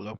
Hello.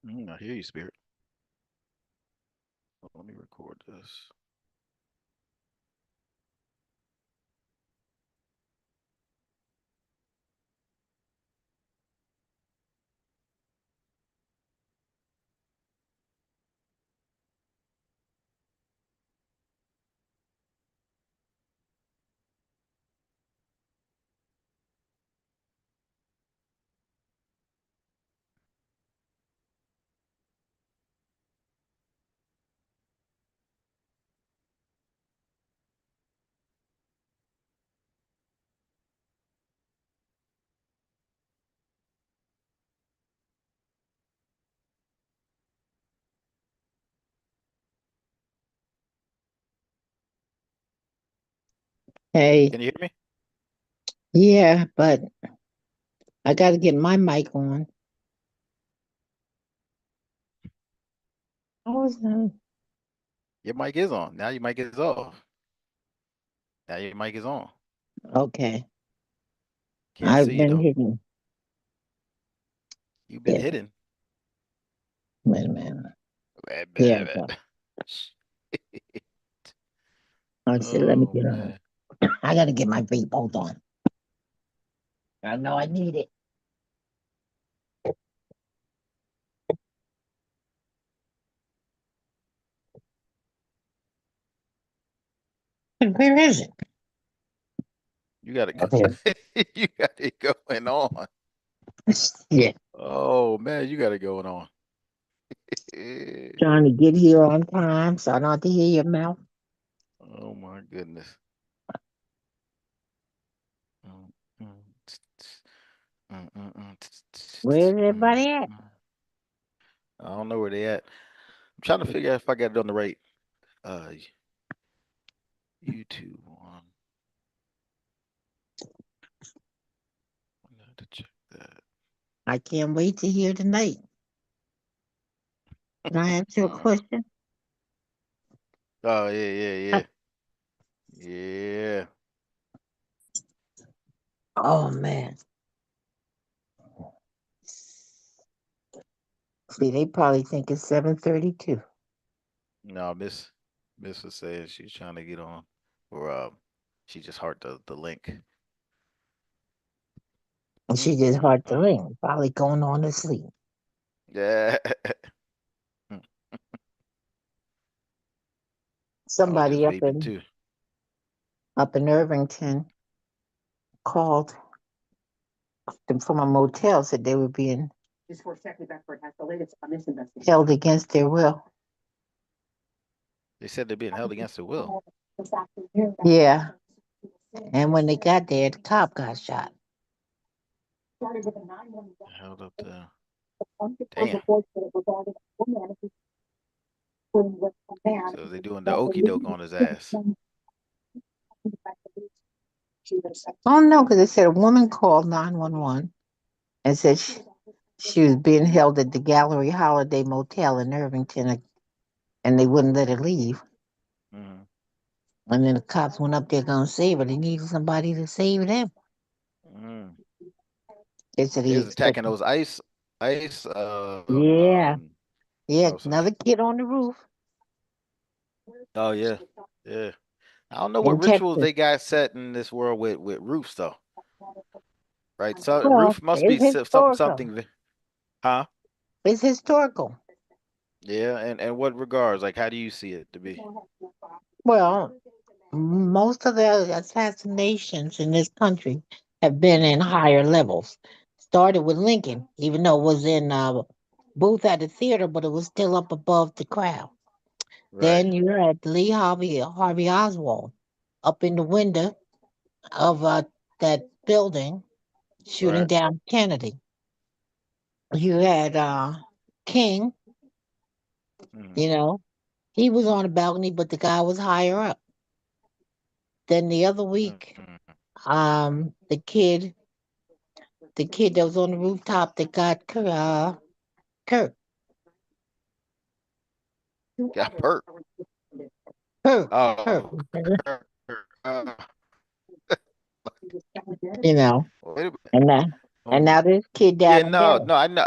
I hear you, Spirit. Let me record this. Hey, Can you hear me? yeah, but I got to get my mic on. Oh, Your mic is on. Now your mic is off. Now your mic is on. okay. Can't I've see you been though. hitting. You've been Yeah, hidden. wait a minute. Blah, Here blah, I go. blah. I said, let me Oh get on. man. I got to get my vape. Hold on. I know I need it. Where is it? You got Up here. it. You got it going on. Yeah, Oh man, you got it going on. trying to get here on time so I don't have to hear your mouth. Oh my goodness. Mm, mm, tsk, tsk, tsk, tsk, Where's tsk, everybody at? I don't know where they at. I'm trying to figure out if I got it on the right uh YouTube one. I got to check that. I can't wait to hear tonight. Can I ask you a Uh, question? oh yeah. Yeah. Oh man. See, they probably think it's 7:32. No, Miss was saying she's trying to get on, or she just heart the link. And Mm, she just mm, hard to mm. ring, probably going on to sleep. Yeah. I was just Somebody vaping too. up in Irvington called them from a motel, said they were being held against their will. They said they're being held against their will. Yeah. And when they got there, the cop got shot. Held up the damn. So they doing the okey doke on his ass. Oh no, because they said a woman called 911 and said she was being held at the Gallery Holiday Motel in Irvington, and they wouldn't let her leave. Mhm. And then the cops went up there gonna save her. They needed somebody to save them. Mhm. They said They he was attacking expected. those ice, Yeah, yeah, oh, so, another kid on the roof oh yeah, yeah. I don't know what in rituals Texas. they got set in this world with roofs though, right? So Well, roof must be it's historical. something, huh? It's historical. Yeah, and what regards? Like, how do you see it to be? Well, most of the assassinations in this country have been in higher levels. Started with Lincoln, even though it was in booth at the theater, but it was still up above the crowd. Right, Then you had Harvey Oswald, up in the window of that building, shooting right. down Kennedy. You had King, Mhm. you know, he was on a balcony, but the guy was higher up. Then the other week, Mhm. the kid that was on the rooftop that got Kurt, Got perk. Kurt, Kurt, Oh, uh, you know, wait a minute. and now, and Um, now this kid yeah, down in no, Dallas. no, I know,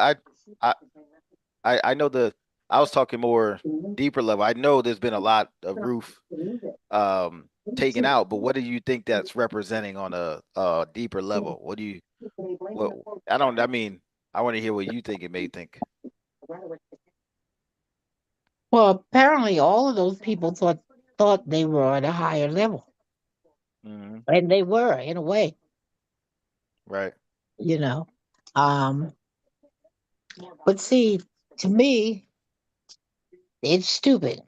I, I know I was talking more deeper level. I know there's been a lot of roof taken out, but what do you think that's representing on a deeper level? What do you what I mean, I want to hear what you think it may think. Well, apparently all of those people thought they were at a higher level, Hmm. and they were in a way, Right. you know. Um, but see, to me, it's stupid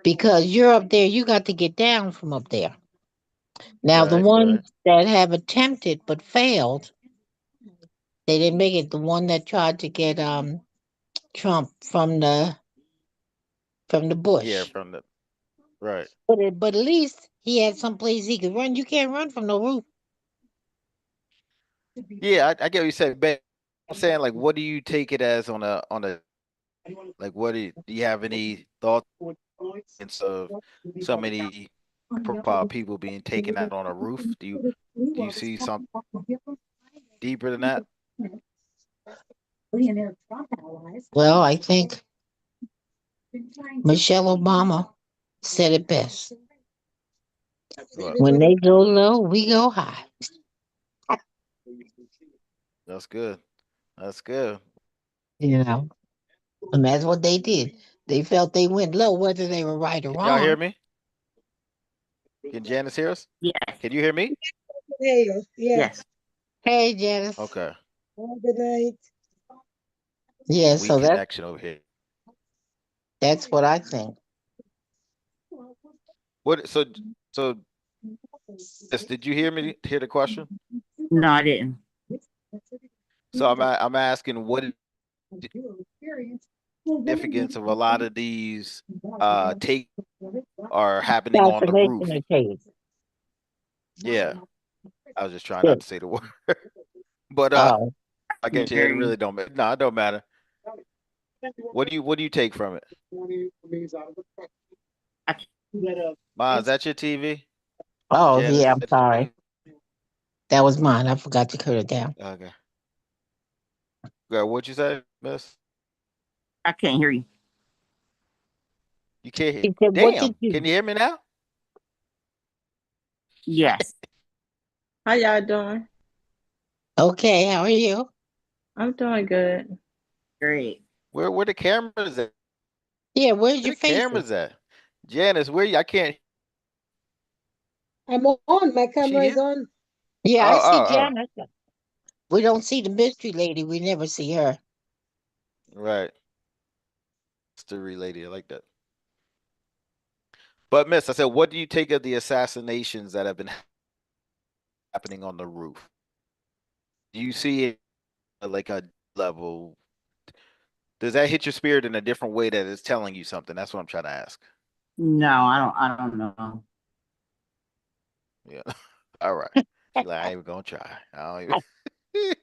because you're up there, you got to get down from up there. Now, the Right. Right. ones that have attempted but failed, they didn't make it. The one that tried to get Trump from the Yeah, bush. from the right. But at least he had some place he could run. You can't run from no roof. Yeah, I get what you said, but I'm saying like what do you take it as on a like what do you have any thoughts of so many profile people being taken out on a roof? Do you see something deeper than that? Well, I think Michelle Obama said it best. What? When they go low, we go high. That's good. That's good. You know, and that's what they did. They felt they went low, whether they were right or Can y'all hear wrong. me? Can Janice hear us? Yes, Can you hear me? Hear you. Yeah. yes. Hey, Janice. Okay. Well, good night. Yeah, Weak so connection over here. that's what I think. What so yes, did you hear me hear the question? No, I didn't. So I'm asking what is the significance of a lot of these take are happening on the Assassination roof. attempt. Yeah. I was just trying Yeah. not to say the word. But Oh, I guess Can't yeah, hear it you. really don't matter. No, it don't matter. What do you take from it? I can't, Ma, is that your TV? oh, Janice, yeah. is I'm that your sorry. TV? That was mine. I forgot to cut it down. Okay. Girl, what'd you say, miss? I can't hear you. You can't hear. He said, "What did Damn. Can you?" you hear me now? Yes. How y'all doing? Okay, how are you? I'm doing good. Great. Where the cameras at? Yeah, where's Where your the faces? cameras at? Janice, where you? I can't. I'm on. My She camera is here? on. Yeah, I Oh, see oh, Janice. We don't see the mystery lady. We never see her. oh. Right. Mystery lady. I like that. But miss, I said, what do you take of the assassinations that have been happening on the roof? Do you see it like a level? Does that hit your spirit in a different way that is telling you something? That's what I'm trying to ask. No, I don't know. Yeah. All right. She like, I ain't even gonna try. I don't even.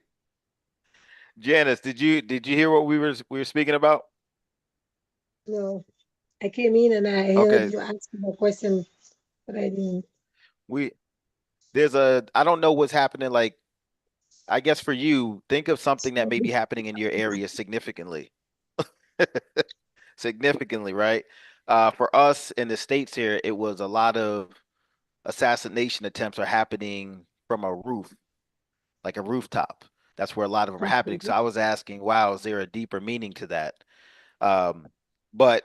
Janice, did you hear what we were speaking about? No, I came in and I heard Okay, you asking a question, but I didn't. we I don't know what's happening. Like, I guess for you, think of something that may be happening in your area significantly. Significantly, right? For us in the States here, it was a lot of assassination attempts are happening from a roof, like a rooftop. That's where a lot of them are happening. So I was asking, wow, is there a deeper meaning to that? Um, but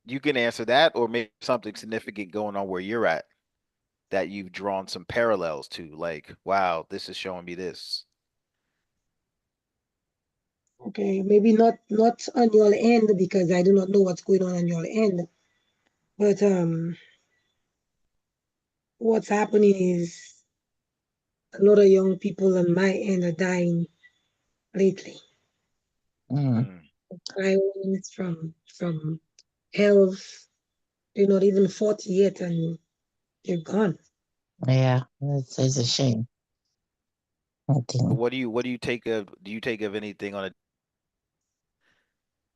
you can answer that, or maybe something significant going on where you're at that you've drawn some parallels to, like, wow, this is showing me this. Okay, maybe not on your end because I do not know what's going on your end. But what's happening is a lot of young people on my end are dying lately. Mm, Mm, Violence from health. They're not even 40 yet and they're gone. yeah, it's a shame. I but think. what do you take of? Do you take of anything on a?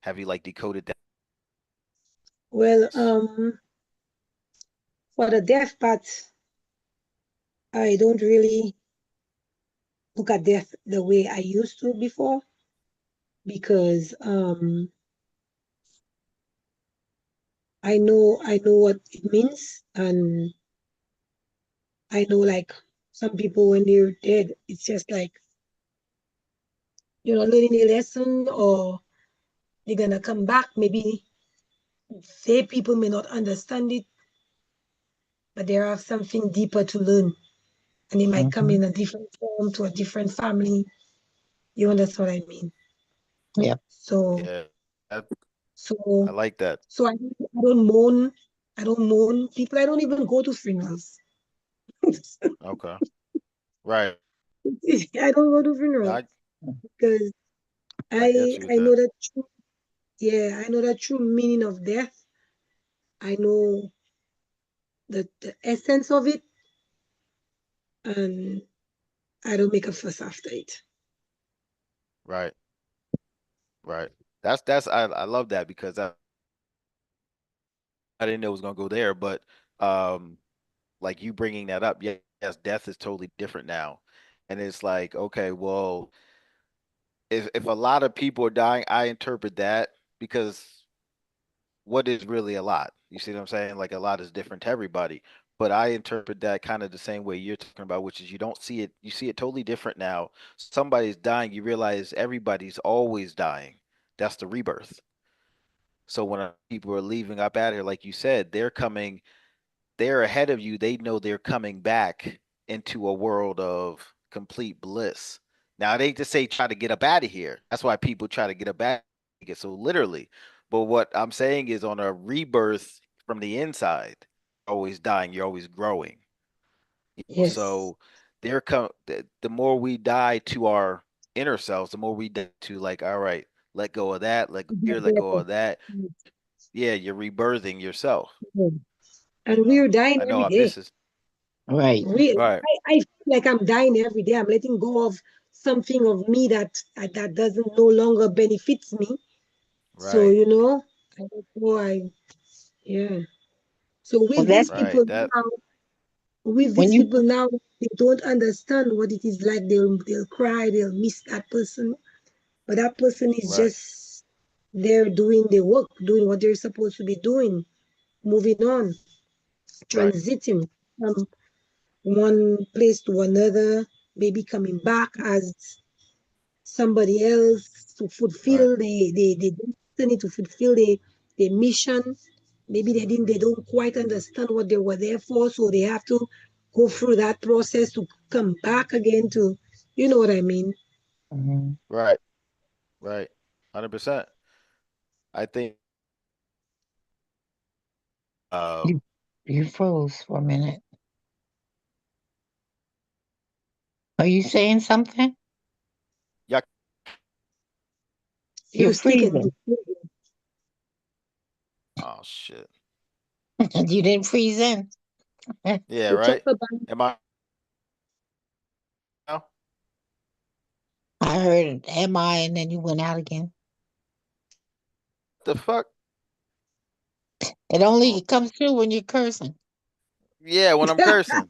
Have you like decoded that? Well, for the death part, I don't really look at death the way I used to before because I know what it means, and I know like some people when they're dead, it's just like learning a lesson, or they're gonna come back. Maybe they people may not understand it, but they have something deeper to learn, and they might come Hmm. in a different form to a different family. You understand what I mean? Yep. So Yeah, I so like that. so I don't mourn. I don't mourn people. I don't even go to funerals. Okay, right. I don't go to funerals I because I get I you with I know that. the true, yeah, I know the true meaning of death. I know the essence of it, and I don't make a fuss after it. Right, right. I love that because I didn't know it was gonna go there, but um, like you bringing that up, yes, death is totally different now, and it's like, okay, well, if a lot of people are dying, I interpret that because what is really a lot? You see what I'm saying? Like a lot is different to everybody, but I interpret that kind of the same way you're talking about, which is you don't see it, you see it totally different now. Somebody's dying, you realize everybody's always dying. That's the rebirth. So when people are leaving up out here, like you said, they're ahead of you. They know they're coming back into a world of complete bliss. Now, they just say try to get up out of here. That's why people try to get up out of here. So literally. But what I'm saying is on a rebirth from the inside, you're always dying, you're always growing. Yes. So the more we die to our inner selves, the more we die to like, all right, let go of that, let go here, let go of that. Yeah, you're rebirthing yourself. You And know, we're dying I know every I day. miss it. Right. Really, Right, I feel like I'm dying every day. I'm letting go of something of me that doesn't no longer benefits me. So, right, I don't know. Yeah. So Well, with that's these right. people That now, with when these you. people now, they don't understand what it is like. They'll cry, they'll miss that person, but that person is right, just there doing the work, doing what they're supposed to be doing, moving on, right, transiting from one place to another, maybe coming back as somebody else to right, fulfill the destiny, to fulfill the mission. Maybe they don't quite understand what they were there for, so they have to go through that process to come back again to, you know what I mean? Mhm. right, right. 100%. I think you um you froze for a minute. Are you saying something? yeah, You're You're speaking. freezing. oh shit. You didn't freeze in. Yeah, You talk right? about Am I I heard, am I? And then you went out again. The fuck? It only comes through when you're cursing. Yeah, when I'm cursing.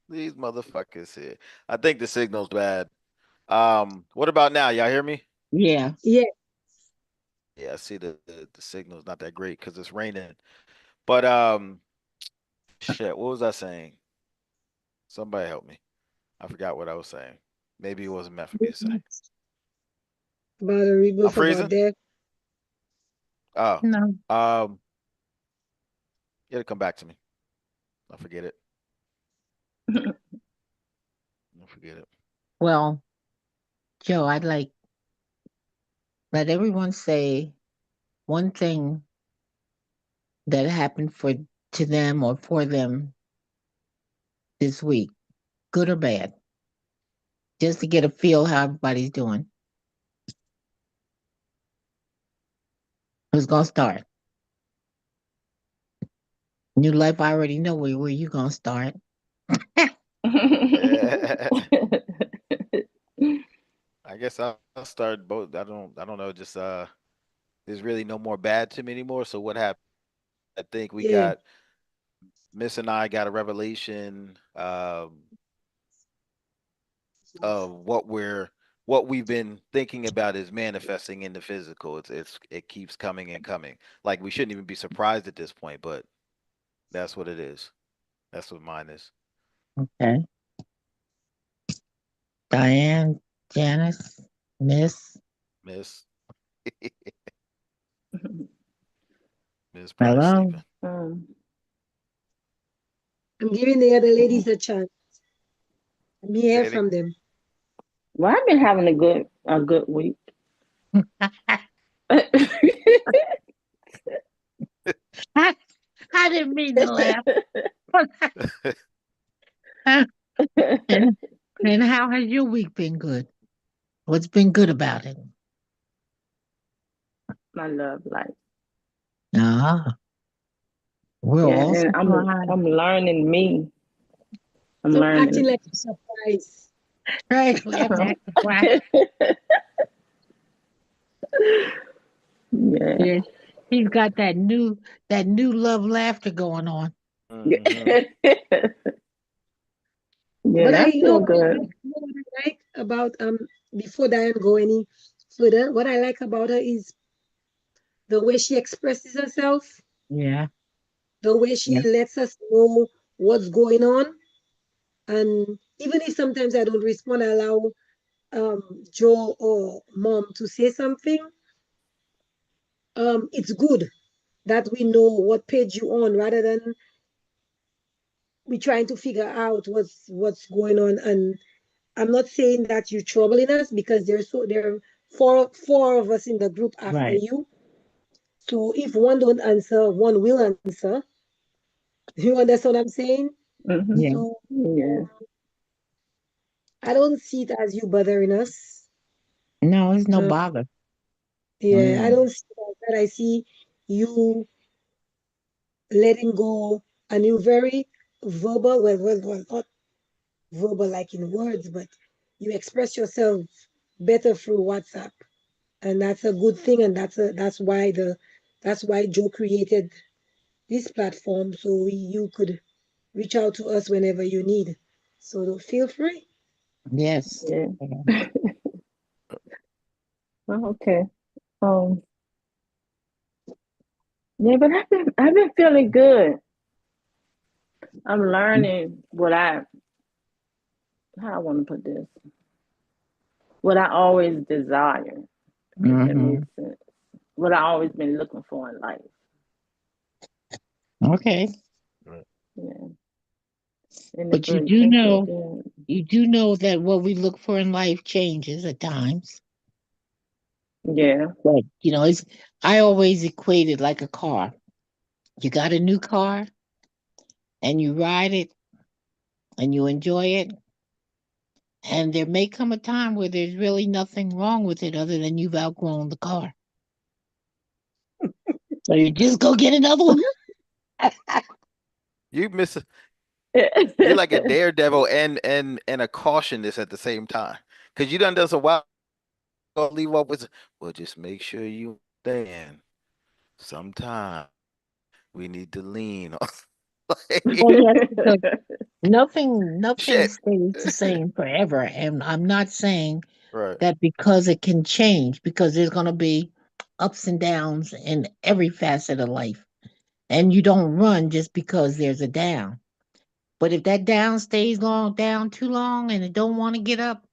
These motherfuckers here. I think the signal's bad. What about now? Y'all hear me? Yeah. Yeah. Yeah, I see the signal's not that great because it's raining. But shit, what was I saying? Somebody help me. I forgot what I was saying. Maybe it wasn't meant for me to say. About a I'm rebirth, about freezing? death. Oh, No. it'll come back to me. I'll forget it. I'll forget it. Well, Joe, I'd like let everyone say one thing that happened to them or for them this week, good or bad, just to get a feel how everybody's doing. Who's gonna start? New life, I already know where you gonna start. I guess I'll start both. I don't know. Just there's really no more bad to me anymore. So what happened? I think we Yeah. got Miss and I got a revelation of what we've been thinking about is manifesting in the physical. It keeps coming and coming. Like we shouldn't even be surprised at this point, but that's what it is. That's what mine is. Okay. Diane, Janice, Miss, Miss Miss probably hello. sleeping. Um, I'm giving the other ladies a chance. Let me hear Sadie? from them. well, I've been having a good week. I didn't mean to laugh. and, and how has your week been good? What's been good about it? My love life. Ah, we're Yeah, all and surprised. I'm learning me. I'm Stop acting learning. like you're surprised. Right, laughing at surprise. Yeah. Yeah, he's got that new love laughter going on. Mhm. Yeah, But I you know feel what good. I like about before Diane go any further, what I like about her is the way she expresses herself, Yeah, the way she yeah, lets us know what's going on. And even if sometimes I don't respond, I allow Joe or mom to say something. It's good that we know what page you're on rather than we trying to figure out what's going on. And I'm not saying that you're troubling us because there are four of us in the group after right. you. So if one don't answer, one will answer. You understand what I'm saying? Hmm. Yeah, So Yeah. I don't see it as you bothering us. no, it's no Uh, bother. yeah, I Mm, don't see it as that. I see you letting go, and you're very verbal. Well, not verbal like in words, but you express yourself better through WhatsApp, and that's a good thing. And that's why Joe created this platform so you could reach out to us whenever you need. So feel free. yes. Yeah. Yeah. Oh, okay. Um. Yeah, but I've been feeling good. I'm learning how I want to put this. What I always desire, if that Hmm. makes sense. What I always been looking for in life. Okay, Yeah. And but it feel good. you do know that what we look for in life changes at times. Yeah. But I always equate it like a car. You got a new car and you ride it and you enjoy it. And there may come a time where there's really nothing wrong with it other than you've outgrown the car. So you just go get another one. You miss You're like a daredevil and a cautionist at the same time. Cause you done some wild leave up with, well, just make sure you understand. Sometime we need to lean on like, Oh yes, because nothing shit. stays the same forever. And I'm not saying Right. that because it can change, because there's gonna be ups and downs in every facet of life. And you don't run just because there's a down. But if that down stays down too long and it don't want to get up,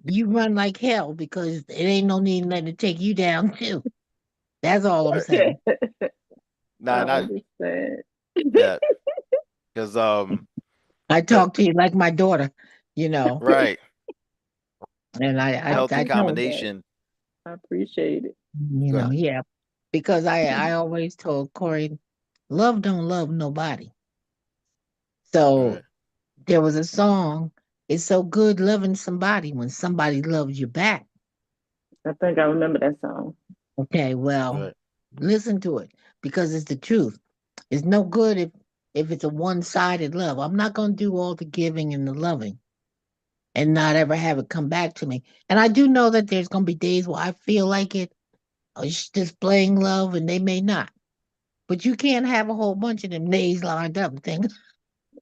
you run like hell because it ain't no need in letting it take you down too. That's all I'm Right. saying. I Nah, not understand. that. Cause I uh, talk to you like my daughter, you know, right. and I Healthy I tell her, appreciate that. combination. I appreciate it. you Go know, ahead. yeah, because I always told Corey, love don't love nobody. So Right. there was a song. It's so good loving somebody when somebody loves you back. I think I remember that song. Okay, well, Right. listen to it because it's the truth. It's no good if it's a one-sided love. I'm not going to do all the giving and the loving and not ever have it come back to me. And I do know that there's going to be days where I feel like it, displaying love, and they may not. But you can't have a whole bunch of them days lined up and think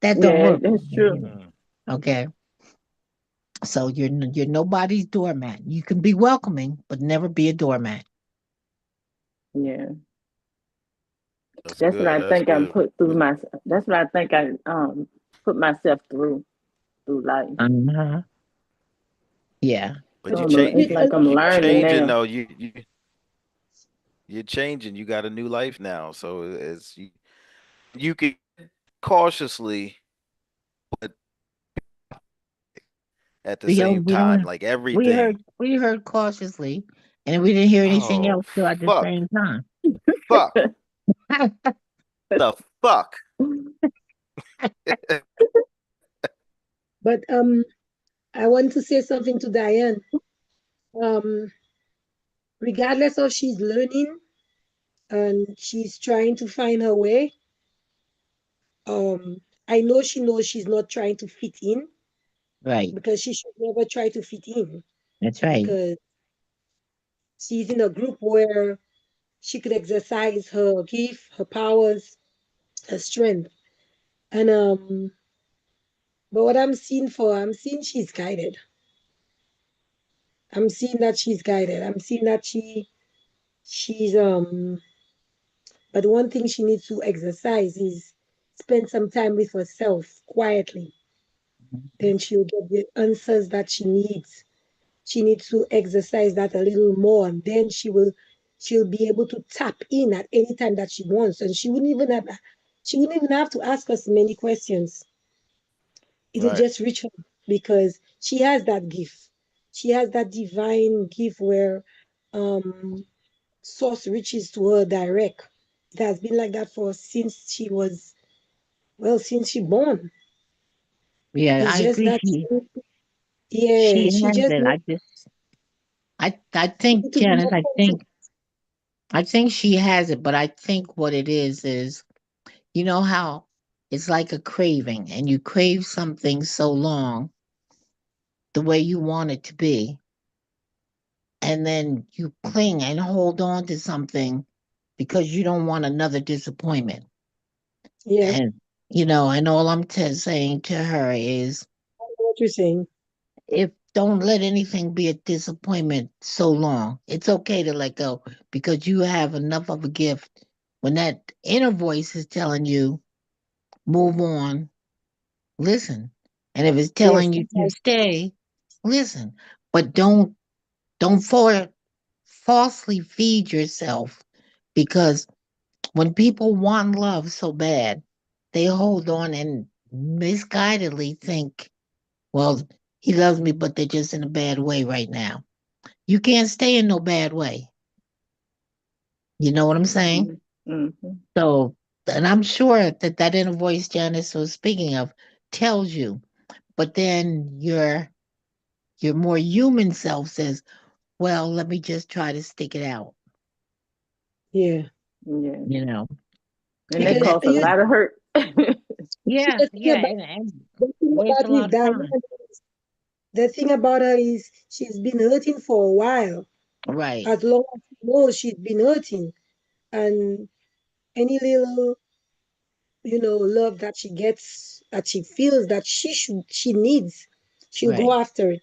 that don't Yeah, work. that's true. Mm, Okay, so you're nobody's doormat. You can be welcoming, but never be a doormat. Yeah. that's That's what good. I That's think I good. put through my that's what I think I put myself through life. Uh-huh. Yeah. But So you You it's change like I'm you learning changing now. though. You're changing. You got a new life now. So it's you could cautiously, but at the same We time, don't like everything. we heard cautiously, and we didn't hear anything Oh else till at the fuck. same time. Fuck. The fuck. but I want to say something to Diane. Um, Regardless of she's learning and she's trying to find her way, I know she knows she's not trying to fit in Right. because she should never try to fit in That's right. because she's in a group where she could exercise her gift, her powers, her strength. And but what I'm seeing she's guided. I'm seeing that she's guided. I'm seeing that she's but one thing she needs to exercise is spend some time with herself quietly. Then she'll get the answers that she needs. She needs to exercise that a little more, and then she'll be able to tap in at any time that she wants. And she wouldn't even have to ask us many questions. It'll Right. just reach her because she has that gift. She has that divine gift where um source reaches to her direct. It has been like that for since she was since she born. Yeah, It's I just agree. that She yeah, she has just it. needs I think to be Janice, more conscious. I think she has it, but I think what it is you know how it's like a craving, and you crave something so long the way you want it to be, and then you cling and hold on to something because you don't want another disappointment. Yeah, And and all I'm saying to her is, I know what you're saying. if don't let anything be a disappointment so long. It's okay to let go because you have enough of a gift. When that inner voice is telling you, move on, listen. And if it's Yes, telling you to stay, listen. But don't falsely feed yourself, because when people want love so bad, they hold on and misguidedly think, well, he loves me, but they're just in a bad way right now. You can't stay in no bad way. You know what I'm saying? Mm-hmm. So, and I'm sure that that inner voice Janice was speaking of tells you, but then your more human self says, well, let me just try to stick it out, yeah. Yeah. you know. And that And Because that caused a lot of hurt. Yeah, The thing yeah, about, and the thing waste about a with lot of Diana, time. the thing about her is she's been hurting for a while. Right, As long as she knows she's been hurting, and any little, love that she gets, that she feels that she needs, she'll go right. after it.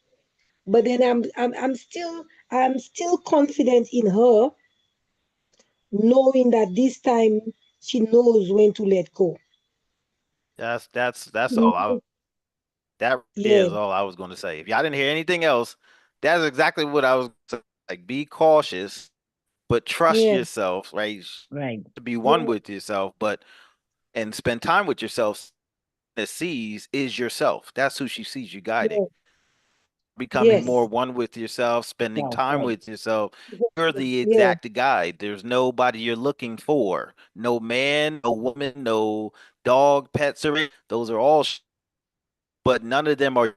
But then I'm still confident in her, knowing that this time she knows when to let go. That's all Mhm. that Yeah, is all I was going to say. If y'all didn't hear anything else, that's exactly what I was like. Be cautious, but trust yeah, yourself, right? Right. To be yeah, one with yourself, but and spend time with yourself. That sees is yourself. That's who she sees you guiding. yeah, Becoming more yes, one with yourself, spending Well, time right. with yourself. You're the yeah, exact guide. There's nobody you're looking for. No man, no woman, no dog, pets, or those are all, but none of them are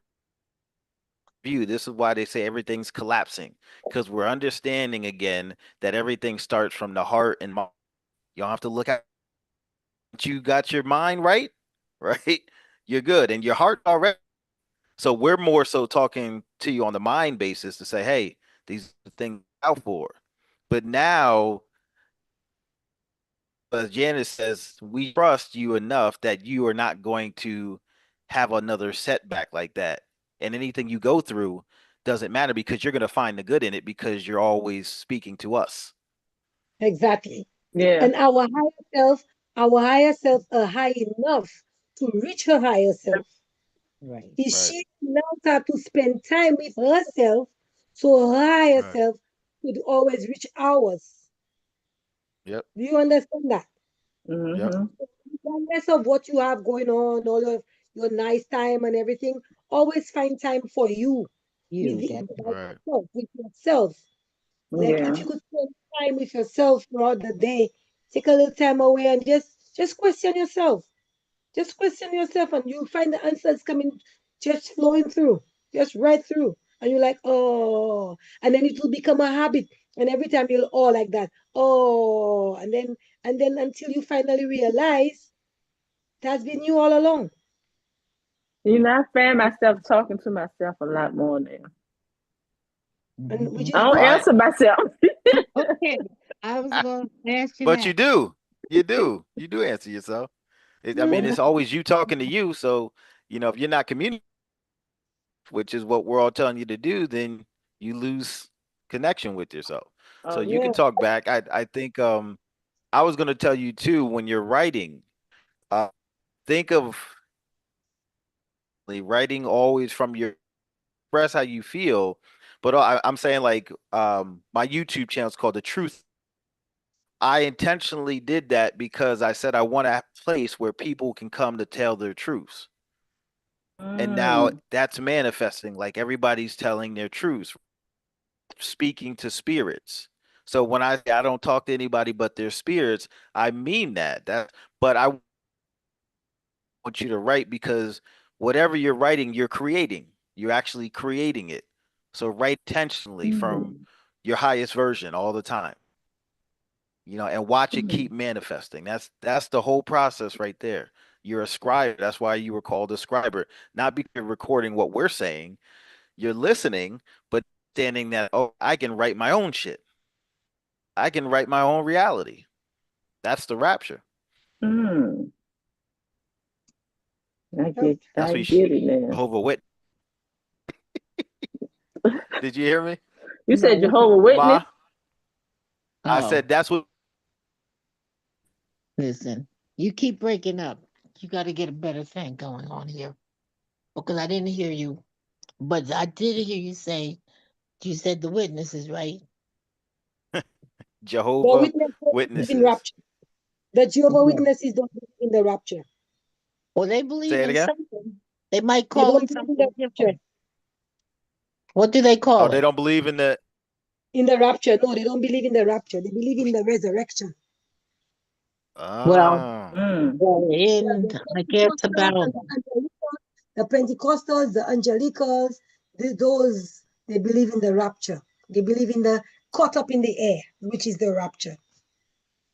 you. This is why they say everything's collapsing because we're understanding again that everything starts from the heart and mind. You don't have to look at you got your mind right, right? You're good, and your heart already. So we're more so talking to you on the mind basis to say, hey, these are the things out for. But now, as Janice says, we trust you enough that you are not going to have another setback like that. And anything you go through doesn't matter because you're going to find the good in it because you're always speaking to us. exactly. Yeah. And our higher self are high enough to reach her higher self. Right. If Right. she knows how to spend time with herself, so her higher Right. self could always reach ours. Yep. Do you understand that? Yep. Mm-hmm. Regardless of what you have going on, all of your nice time and everything, always find time for you, You definitely. Right. with yourself. Like if Yeah. you could spend time with yourself throughout the day, take a little time away and just question yourself. Just question yourself and you'll find the answers coming, just flowing through, just right through. And you're like, oh, and then it will become a habit. And every time you'll like that, oh, and then until you finally realize that's been you all along. You know, I find myself talking to myself a lot more now. And Mhm. which I is don't good. Right. answer myself. Okay, I was going to ask you But that. you do. You do. You do answer yourself. I Well, mean, Yeah, it's always you talking to you. So, if you're not communicating, which is what we're all telling you to do, then you lose connection with yourself. So Oh, you yeah, can talk back. I think I was gonna tell you too when you're writing, uh think of like, writing always from your express how you feel. But I'm saying like my YouTube channel is called The Truth. I intentionally did that because I said I want a place where people can come to tell their truths. And now mm. that's manifesting like everybody's telling their truths, speaking to spirits. So when I say I don't talk to anybody but their spirits, I mean that. But I want you to write because whatever you're writing, you're creating. You're actually creating it. So write intentionally from Mm. your highest version all the time. And watch it Mm. keep manifesting. That's the whole process right there. You're a scribe. That's why you were called a scriber. Not because you're recording what we're saying, you're listening, but understanding that, oh, I can write my own shit. I can write my own reality. That's the rapture. Mm. I yeah. get, That's I what get it now. Jehovah Wit. Did you hear me? You no, said what you, Jehovah Witness. Ma, I oh, said that's what listen, you keep breaking up. You got to get a better thing going on here. Because I didn't hear you, but I did hear you say, you said the witnesses, right? The Jehovah witness don't believe in Witnesses. rapture. The Jehovah Yeah. Witnesses don't believe in the rapture. Or they believe Say it in again. something. They might They call don't it believe in the something rapture. different. What do they Oh, call they it? don't believe in the. In the rapture, no, they don't believe in the rapture. They believe in the resurrection. Well, Ah, Mm. Yeah, in, the I guess Pentecostals about, and the Angelicals, those they believe in the rapture. They believe in the caught up in the air, which is the rapture.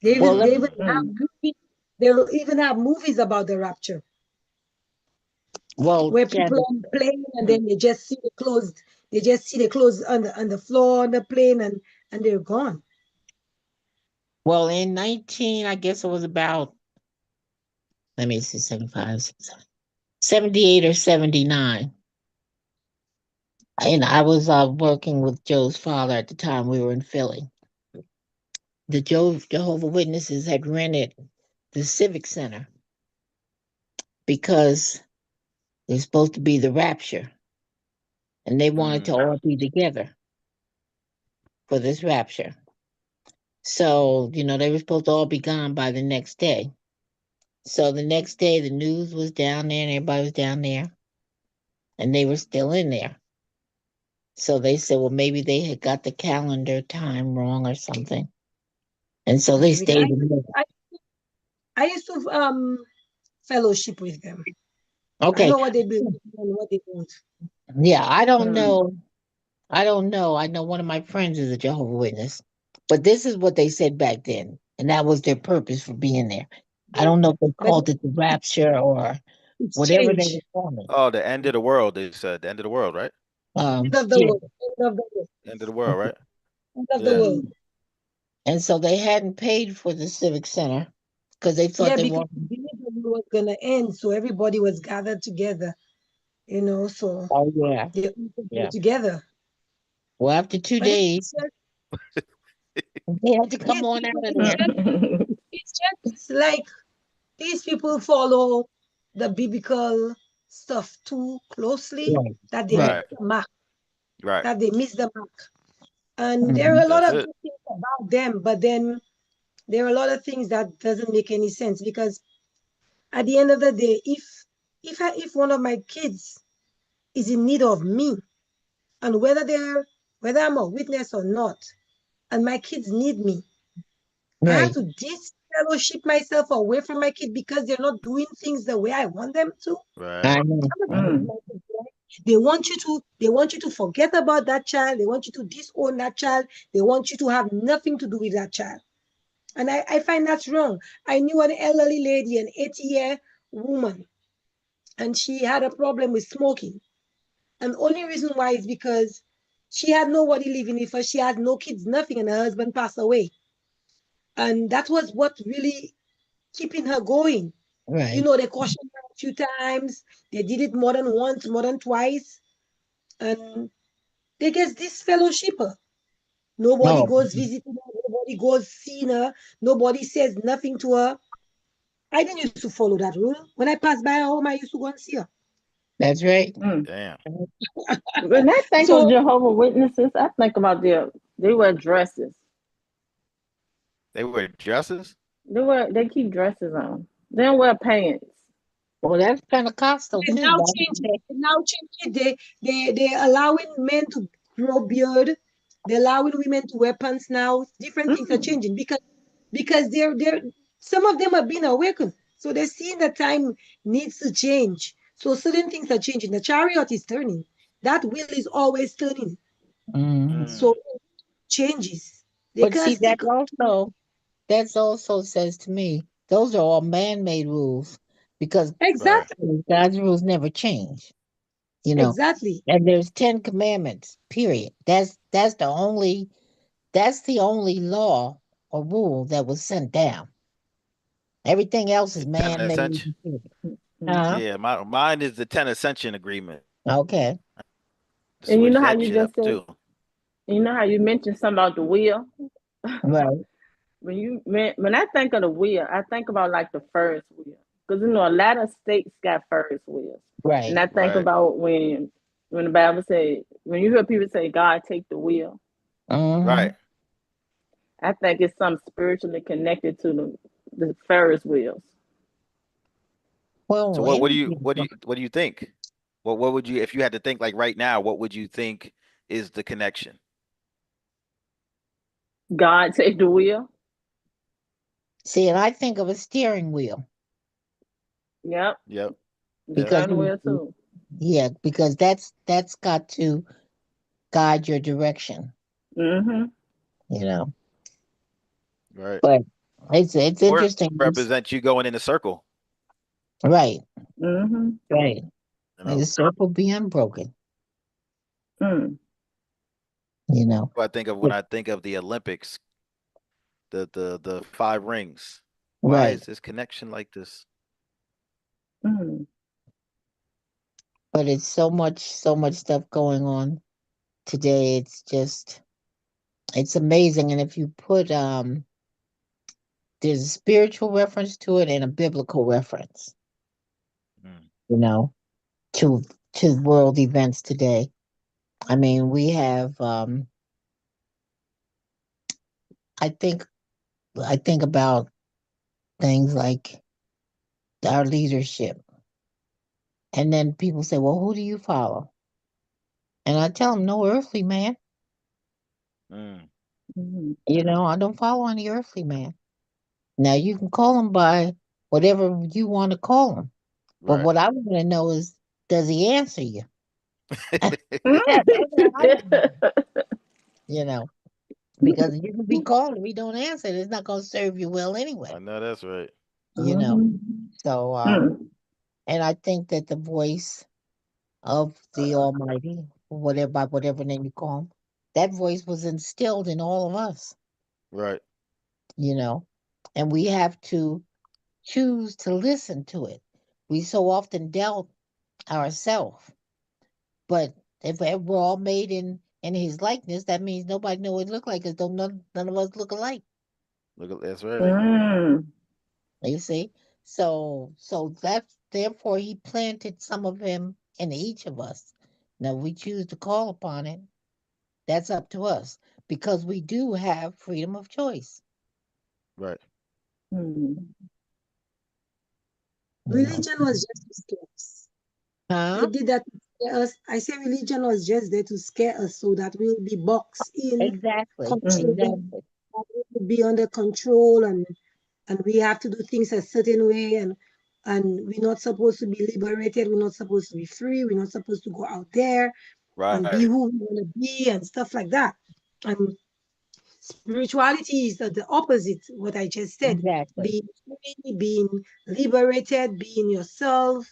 They well, even let they me, even have mm, movies. They even have movies about the rapture. Well, where people Candace, are on the plane and then they just see the clothes on the floor on the plane and they're gone. well, in 19, I guess it was about, let me see, 75, 78 or 79. And I was working with Joe's father at the time. We were in Philly. The Jehovah Witnesses had rented the Civic Center because it's supposed to be the rapture, and they wanted to all be together for this rapture. So, they were supposed to all be gone by the next day. So the next day, the news was down there and everybody was down there, and they were still in there. So they said, well, maybe they had got the calendar time wrong or something. And so they Maybe. stayed in there. I used to fellowship with them. I Okay. know what they believe and what they don't. Yeah, I don't Mm. know. I don't know. I know one of my friends is a Jehovah Witness, but this is what they said back then, and that was their purpose for being there. I don't know if they But called it the rapture or it's whatever they changed. were calling it. Oh, the end of the world, they said. The end of the world, right? End of the Yeah. world. End of the world. End of the world, right? End of the Yeah. world. And so they hadn't paid for the Civic Center because they thought Yeah, they because weren't. the world was gonna end, so everybody was gathered together, so Oh, yeah. they all could Yeah. go together. Well, after 2 But days, they had to come on out of there. it's just like these people follow the biblical stuff too closely Right. that they Right. Right. miss the mark, Right. that they miss the mark. And there Mhm. are a lot That's of it. good things about them, but then there are a lot of things that doesn't make any sense because at the end of the day, if one of my kids is in need of me, and whether I'm a witness or not, and my kids need me, I have Right. to disfellowship myself away from my kid because they're not doing things the way I want them to. Right. I know. Mm. They want you to forget about that child. They want you to disown that child. They want you to have nothing to do with that child. And I find that's wrong. I knew an elderly lady, an 80-year woman, and she had a problem with smoking. And the only reason why is because she had nobody living with her. She had no kids, nothing, and her husband passed away. And that was what really keeping her going. Right. They cautioned her a few times. They did it more than once, more than twice. And they get this fellowship her. Nobody Oh, goes visiting her. Nobody goes seeing her. Nobody says nothing to her. I didn't used to follow that rule. When I passed by her home, I used to go and see her. that's right. Mm. Damn. When I think So of Jehovah Witnesses, I think about they wear dresses. They wear dresses? They keep dresses on. They don't wear pants. Well, that's Pentecostal they too. now Back in change the it. day. They now change it. They're allowing men to grow beard. They're allowing women to wear pants now. Different things are Mm. changing because they're some of them are being awakened. So they're seeing that time needs to change. So certain things are changing. The chariot is turning. That wheel is always turning. Mhm. Mm. So changes. They But can't see, stick. that's also says to me, those are all man-made rules because Right. Exactly. God's rules never change. You know, Exactly. and there's 10 commandments. Period. That's the only law or rule that was sent down. Everything else is The 10 man-made. ascension. Mm. Uh-huh. Yeah, mine is the 10 ascension agreement. Okay. And you Switch know how that you shit just up said, too. you know how you mentioned something about the wheel. Right. When I think of the wheel, I think about like the Ferris wheel because a lot of states got Ferris wheels, and Right. I think Right. about when the Bible say when you hear people say God take the wheel, Mm-hmm. Right. I think it's something spiritually connected to the Ferris wheels. So Well, what do you think? What would you, if you had to think like right now, what would you think is the connection? God take the wheel. see, and I think of a steering wheel Yep, Yep. the Yep. because turn wheel too. yeah, because that's got to guide your direction, Mm-hmm. you know. Right. But it's Or interesting. represent you going in a circle. Right. Mm-hmm. Right. You May know, the circle be unbroken, Mm. you know. what I think of when I think of the Olympics, the 5 rings. Why Right. is this connection like this? Mm. But it's so much stuff going on today. It's just, it's amazing. And if you put, there's a spiritual reference to it and a biblical reference, Mm, you know, to, to world events today. I mean, we have, I think, I think about things like our leadership. And then people say, well, who do you follow? And I tell them, no earthly man. mm, Mm. You know, I don't follow any earthly man. Now, you can call him by whatever you want to call him. But right. what I want to know is, does he answer you? Mm. That's what I want to know, you know, because you can be calling him, he don't answer, it's not going to serve you well anyway, I know that's right. you know. Mhm. So, Mm. and I think that the voice of the Almighty, whatever, by whatever name you call him, that voice was instilled in all of us, Right. you know, and we have to choose to listen to it. We so often doubt ourselves, but if we're all made in his likeness, that means nobody know what it look like, because don't none of us look alike. Look at that's right. Mm. You see, so that's therefore he planted some of him in each of us. Now we choose to call upon it. That's up to us because we do have freedom of choice. Right. Mm. You know, Religion was just to scare us. They huh? did that to scare us. I say religion was just there to scare us so that we'll be boxed in, Exactly, controlled, Mm. exactly. that we will be under control, and we have to do things a certain way, and we're not supposed to be liberated, we're not supposed to be free, we're not supposed to go out there and be Right. who we want to be and stuff like that. And spirituality is the opposite, what I just said. Exactly. Being free, being liberated, being yourself,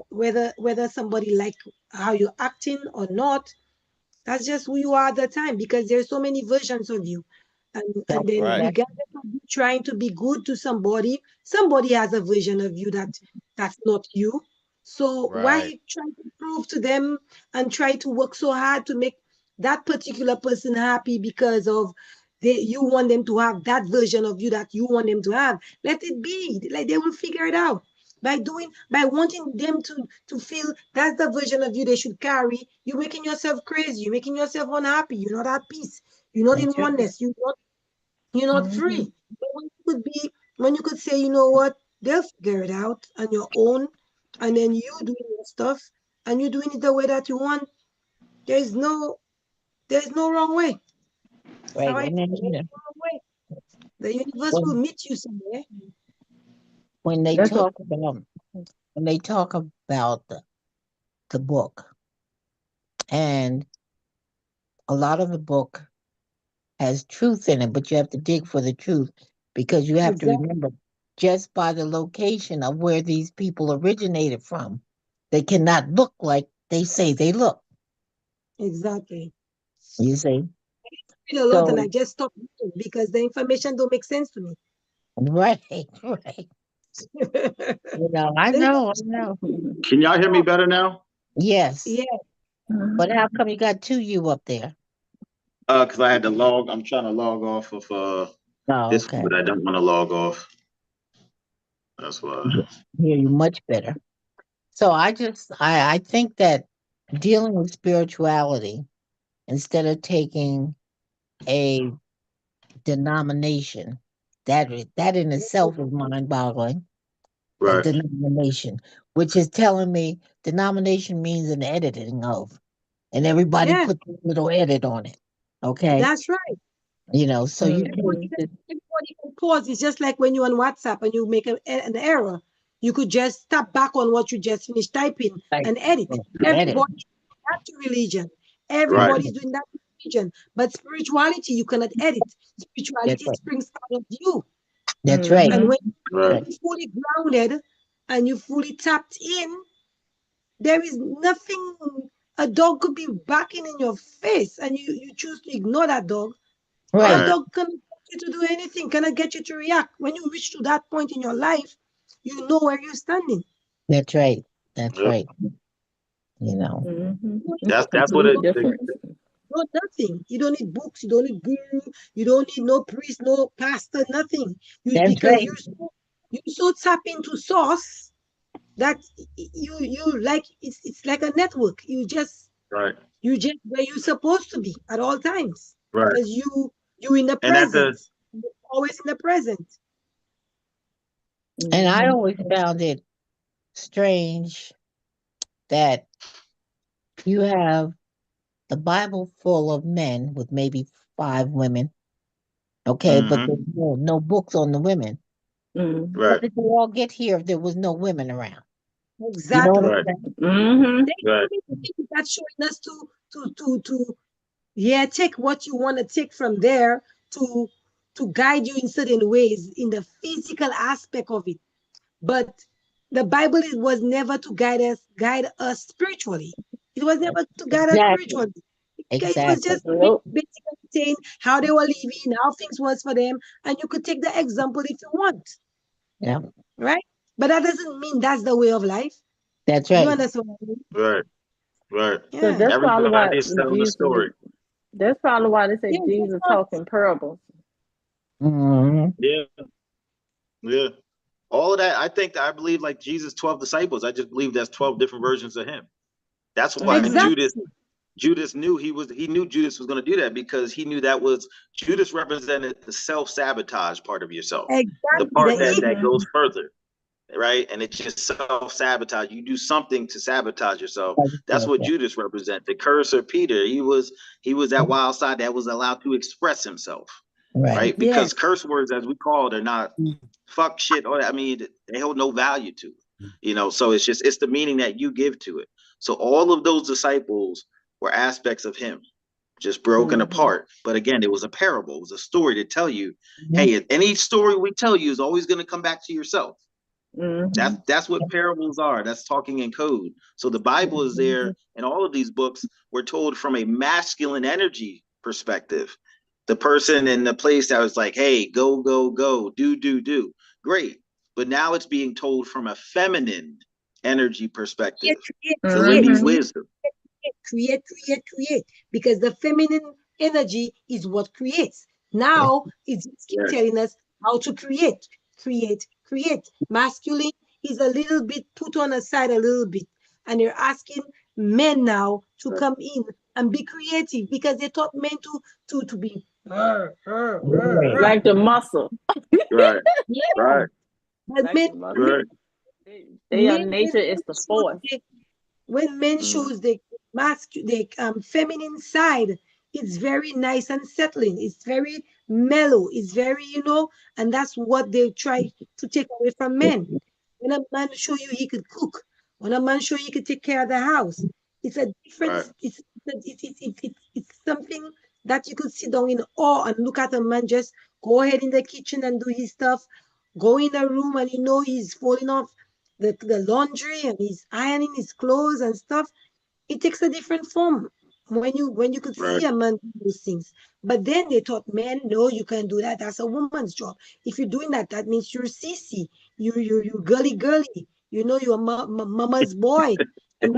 whether somebody like how you're acting or not, that's just who you are at the time, because there's so many versions of you. And That's then Right. exactly regardless of you trying to be good to somebody has a version of you that's not you. So Right. why try to prove to them and try to work so hard to make that particular person happy because of you want them to have that version of you that you want them to have? Let it be. Like, they will figure it out. By wanting them to feel that's the version of you they should carry, you're making yourself crazy, you're making yourself unhappy, you're not at peace, you're not in that's right. oneness, you're not free. Mhm. But when you could say, you know what, they'll figure it out on your own, and then you doing your stuff, and you're doing it the way that you want, there's no there's no wrong way. That's how Right. I And feel. then There's no wrong way. The universe will when meet you somewhere. when they That's what. talk about when they talk about the book, and a lot of the book has truth in it, but you have to dig for the truth, because you have to Exactly. remember, just by the location of where these people originated from, they cannot look like they say they look. Exactly. You see? Read a lot and I So, just stop reading because the information don't make sense to me. right, right. You know, I The know, I information know. Mhm. Can y'all hear me better now? Yes. Yeah, But Mhm. how come you got two you up there? Because I had to I'm trying to log off of Oh, this, okay. but I don't want to log off. That's why. Hear you much better. So I think that dealing with spirituality, instead of taking a denomination, that in itself is mind-boggling. A Right. denomination, which is telling me denomination means an editing of, and everybody yeah, put a little edit on it. Okay, that's right. you know, so you Everybody take Mhm. can, the everybody can pause. It's just like when you're on WhatsApp and you make an error. You could just tap back on what you just finished typing like and edit. edit. Everybody doing that to religion. Right. Everybody's doing that to religion. But spirituality, you cannot edit. That's Spirituality right. springs out of you. That's right. And Mhm. when Right. Right. you're fully grounded and you fully tapped in, There is nothing. A dog could be barking in your face, and you choose to ignore that dog. Right. That dog cannot get you to do anything, cannot get you to react. When you reach to that point in your life, you know where you're standing. That's right. That's Yep. right. You know. Mhm. It's a That's what complete it. difference. No, nothing. You don't need books. You don't need guru. You don't need no priest, no pastor, nothing. That's Because right. you're so tap into source that you like it's like a network. Right. You just where you're supposed to be at all times. Right. Because you in the And at the present. You're always in the present. And I Mhm. always found it strange that you have the Bible full of men with maybe 5 women, okay, but Mhm. there's no books on the women. Mhm. How Right. did they all get here if there was no women around? You know what Exactly. I'm Right. saying? Mhm. Right. That's showing us to yeah, take what you want to take from there to guide you in certain ways in the physical aspect of it. But the Bible was never to guide us spiritually. It was never to guide us Exactly. spiritually. It was Exactly. just Nope. basically saying how they were living, how things was for them, and you could take the example if you want, Yeah, right? But that doesn't mean that's the way of life. that's You right. understand what I mean? Right. Right. So Yeah. that's probably why Everybody's telling a Jesus. story. That's probably why they say Yeah, that's Jesus not. talking parables. Hmm. Yeah. Yeah. All of that. I believe like Jesus' 12 disciples. I just believe that's 12 different versions of him. That's why Mhm. Exactly. Judas knew he knew Judas was going to do that because he knew that was Judas represented the self-sabotage part of yourself, the Exactly. part The that Mhm. goes further, right? And it's just self-sabotage. You do something to sabotage yourself. That's what Judas represents. The cursor Peter, he was that wild side that was allowed to express himself, Right. right? yes. Because curse words, as we call it, are not fuck shit, or I mean, they hold no value to it. So it's the meaning that you give to it. So all of those disciples were aspects of him, just broken Mhm. apart. But again, it was a parable, it was a story to tell you, Mhm. hey, any story we tell you is always going to come back to yourself. Mhm. That's what parables are. That's talking in code. So the Bible is there, and all of these books were told from a masculine energy perspective. The person in the place that was like, hey, go, go, go, do. Great. But now it's being told from a feminine energy perspective. The Lady Mhm. Wisdom. Create. Because the feminine energy is what creates. Now it's just keep Right. telling us how to create. Masculine is a little bit put on aside a little bit. And they're asking men now to Right. come in and be creative because they taught men to be Right. Like the muscle. Right. yeah. Right. But Like the muscle. Right. Their men nature is the force. when men Mm. shows the feminine side, it's very nice and settling. It's very mellow. It's very, and that's what they try to take away from men. When a man show you he could cook, when a man show you he could take care of the house, it's a Right. difference. It's something that you could sit down in awe and look at a man just go ahead in the kitchen and do his stuff, go in a room and he's falling off the laundry and he's ironing his clothes and stuff. It takes a different form when you could Right. see a man do those things. But then they taught men, no, you can't do that. That's a woman's job. If you're doing that, that means you're sissy. You girly. You're mama's boy. And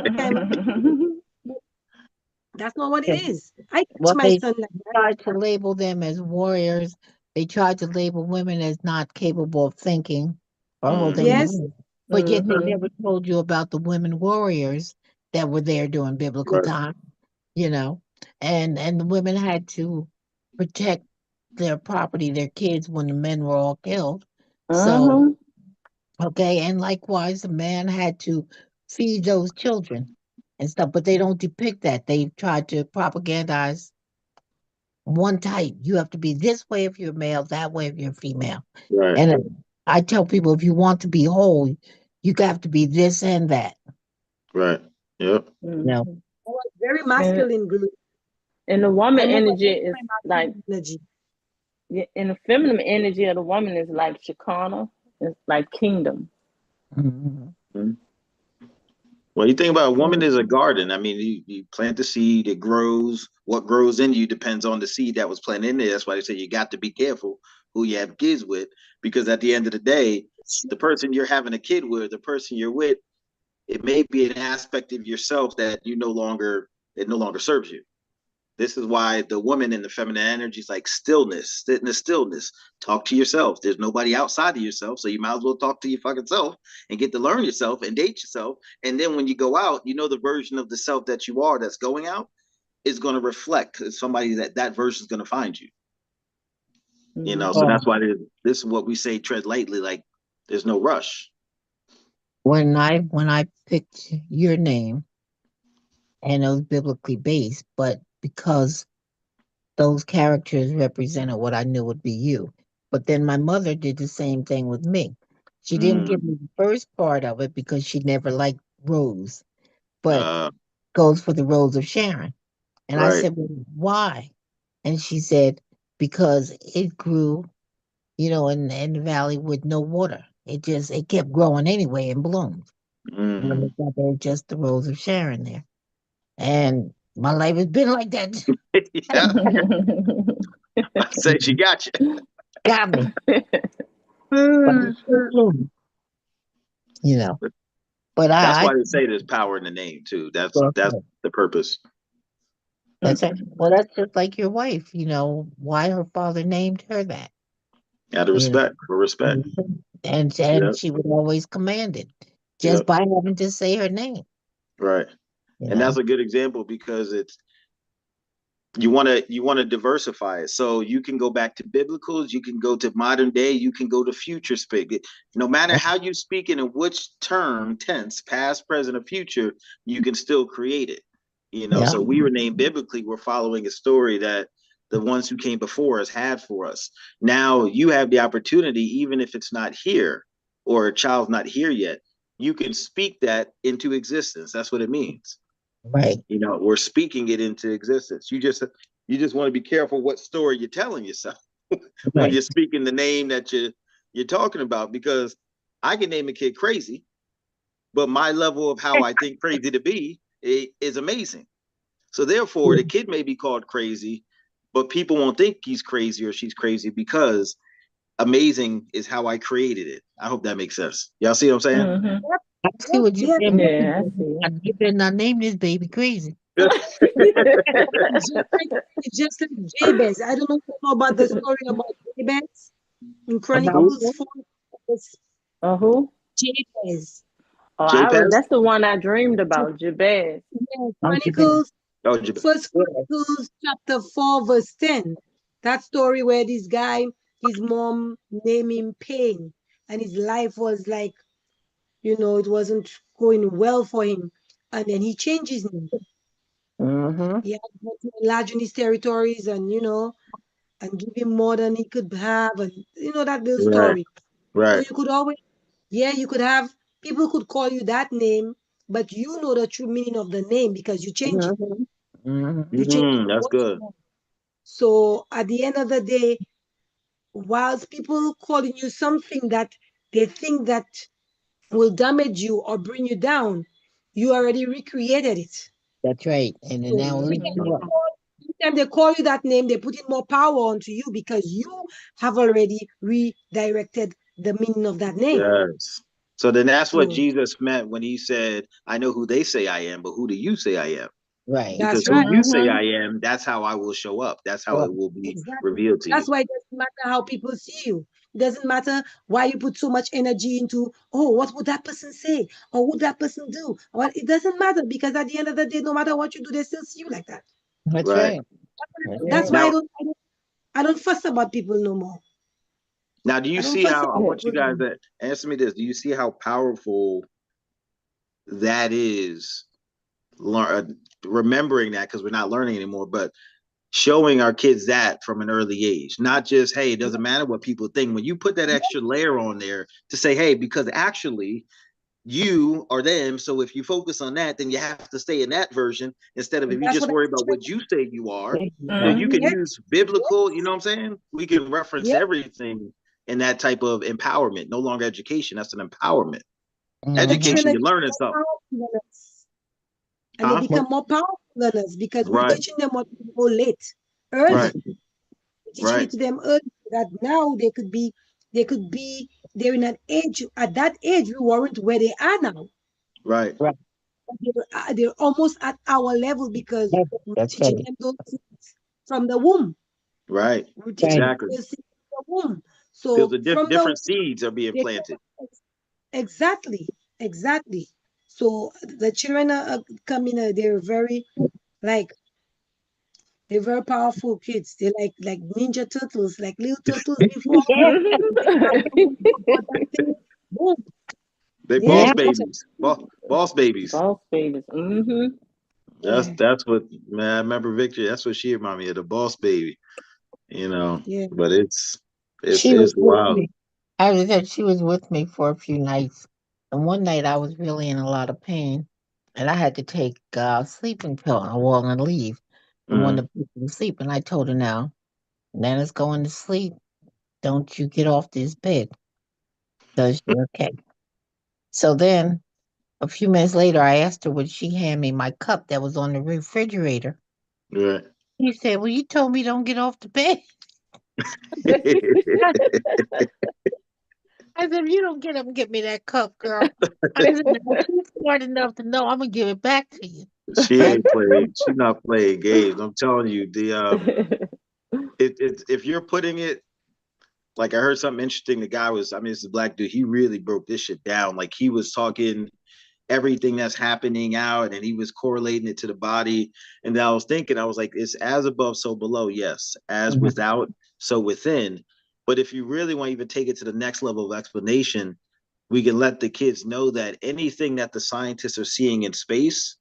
that's not what it Yeah. is. I teach Well, my they son like that. tried to label them as warriors. They tried to label women as not capable of thinking or holding their Mm-hmm. Yes, own. But yet they Mhm. never told you about the women warriors that were there during biblical Right. time, you know. And the women had to protect their property, their kids when the men were all killed. So, Mhm. okay, and likewise the man had to feed those children and stuff, but they don't depict that. They tried to propagandize one type. You have to be this way if you're male, that way if you're female. Right. And I tell people if you want to be whole, you have to be this and that. Right. Yep. You know, Mhm. I was very And masculine girl. and the I woman never energy lost is my like, masculine energy. in the feminine energy of the woman is like Shekinah. It's like kingdom. mhm. Mhm. Well, you think about a woman is a garden. I mean, you plant the seed, it grows. What grows in you depends on the seed that was planted in there. That's why they say you got to be careful who you have kids with, because at the end of the day, the person you're having a kid with, the person you're with, it may be an aspect of yourself that it no longer serves you. This is why the woman in the feminine energy is like stillness, sit in the stillness, talk to yourself. There's nobody outside of yourself, so you might as well talk to your fucking self and get to learn yourself and date yourself. And then when you go out, you know the version of the self that you are that's going out is going to reflect somebody that version is going to find you. You know, so that's why this is what we say: tread lightly. Like there's no rush. When I picked your name, and it was biblically based, but because those characters represented what I knew would be you. But then my mother did the same thing with me. She didn't give me the first part of it because she never liked Rose, but goes for the Rose of Sharon. And I Right. said, well, why? And she said, because it grew, in the valley with no water. It kept growing anyway and bloomed. And I thought there was just the Rose of Sharon there. And my life has been like that. I say she got you. Got me. But it's still blooming, But That's I why they say there's power in the name too. That's the purpose. That's it. Well, that's just like your wife, why her father named her that. Out of respect, for respect. And she would always command it just by having to say her name. Right. And that's a good example because it's you want to diversify it. So you can go back to biblicals, you can go to modern day, you can go to future speak. No matter how you speak it in which tense, past, present, or future, you can still create it. So we were named biblically, we're following a story that the ones who came before us had for us. Now you have the opportunity, even if it's not here or a child's not here yet, you can speak that into existence. That's what it means. Right. We're speaking it into existence. You just want to be careful what story you're telling yourself when you're speaking the name that you're talking about, because I can name a kid crazy, but my level of how I think crazy to be is amazing. So therefore, the kid may be called crazy, but people won't think he's crazy or she's crazy because amazing is how I created it. I hope that makes sense. Y'all see what I'm saying? Mm-hmm. I see what you're saying. Yeah, I see. I better not name this baby crazy. It's just like Jabez. I don't know if you know about the story about Jabez in Chronicles 4. Who? Jabez. That's the one I dreamed about, Jabez. Yeah, Chronicles. First Chronicles chapter 4 verse 10. That story where this guy, his mom named him Pain, and his life was like, it wasn't going well for him, and then he changed his name. He had to enlarge in his territories, and and give him more than he could have, and that little story. Right. So you could always, you could have people could call you that name, but you know the true meaning of the name because you change it. You change it. That's good. So at the end of the day, whilst people calling you something that they think that will damage you or bring you down, you already recreated it. That's right. And then now anytime they call you that name, they put in more power onto you because you have already redirected the meaning of that name. Yes. So then that's what Jesus meant when he said, I know who they say I am, but who do you say I am? Right. Because that's right. Who you say I am, that's how I will show up. That's how it will be revealed to you. That's why it doesn't matter how people see you. It doesn't matter why you put so much energy into, what would that person say? Or what would that person do? Well, it doesn't matter because at the end of the day, no matter what you do, they still see you like that. That's right. That's why I don't fuss about people no more. Now, do you see how, I want you guys to answer me this. Do you see how powerful that is? Remembering that, because we're not learning anymore, but showing our kids that from an early age, not just, hey, it doesn't matter what people think. When you put that extra layer on there to say, hey, because actually you are them, so if you focus on that, then you have to stay in that version instead of if you just worry about what you say you are. You can use biblical, you know what I'm saying? We can reference everything in that type of empowerment. No longer education, that's an empowerment. Education, you're learning something. than us. And Huh? they become more powerful than us because we're Right. teaching them what to go late, early. Right. We're teaching it to them early so that now they're in an age, at that age, we weren't where they are now. Right. Right. They're almost at our level because we're That's teaching right. them those things from the womb. Right. We're teaching them Exactly. those things from the womb. Because So the from the different seeds are being they- planted. exactly, exactly. So the children are coming. They're very powerful kids. They're like Ninja Turtles, like little turtles before. Boom. They Yeah. boss babies. Boss babies. Boss babies. Mm-hmm. That's Yeah. that's what, man. I remember Victory. That's what she reminded me of, the boss baby. You know. Yeah. But it's She was with wild. me. I was there. She was with me for a few nights, and one night I was really in a lot of pain, and I had to take sleeping pill. I was on leave, and Mhm. wanted to put me to sleep. And I told her, "Now, Nana's going to sleep. Don't you get off this bed." So she okay. So then, a few minutes later, I asked her would she hand me my cup that was on the refrigerator. Right. He said, "Well, you told me don't get off the bed." I said, "If you don't get up and get me that cup, girl." I said, "Now, she's smart enough to know I'm gonna give it back to you." She Like, ain't playing. She not playing games. I'm telling you, if you're putting it, like, I heard something interesting. The guy was, I mean, it's a black dude. He really broke this shit down. Like, he was talking everything that's happening out, and he was correlating it to the body. And then I was thinking, I was like, it's as above, so below. Yes, as mhm. without, so within. But if you really want to even take it to the next level of explanation, we can let the kids know that anything that the scientists are seeing in space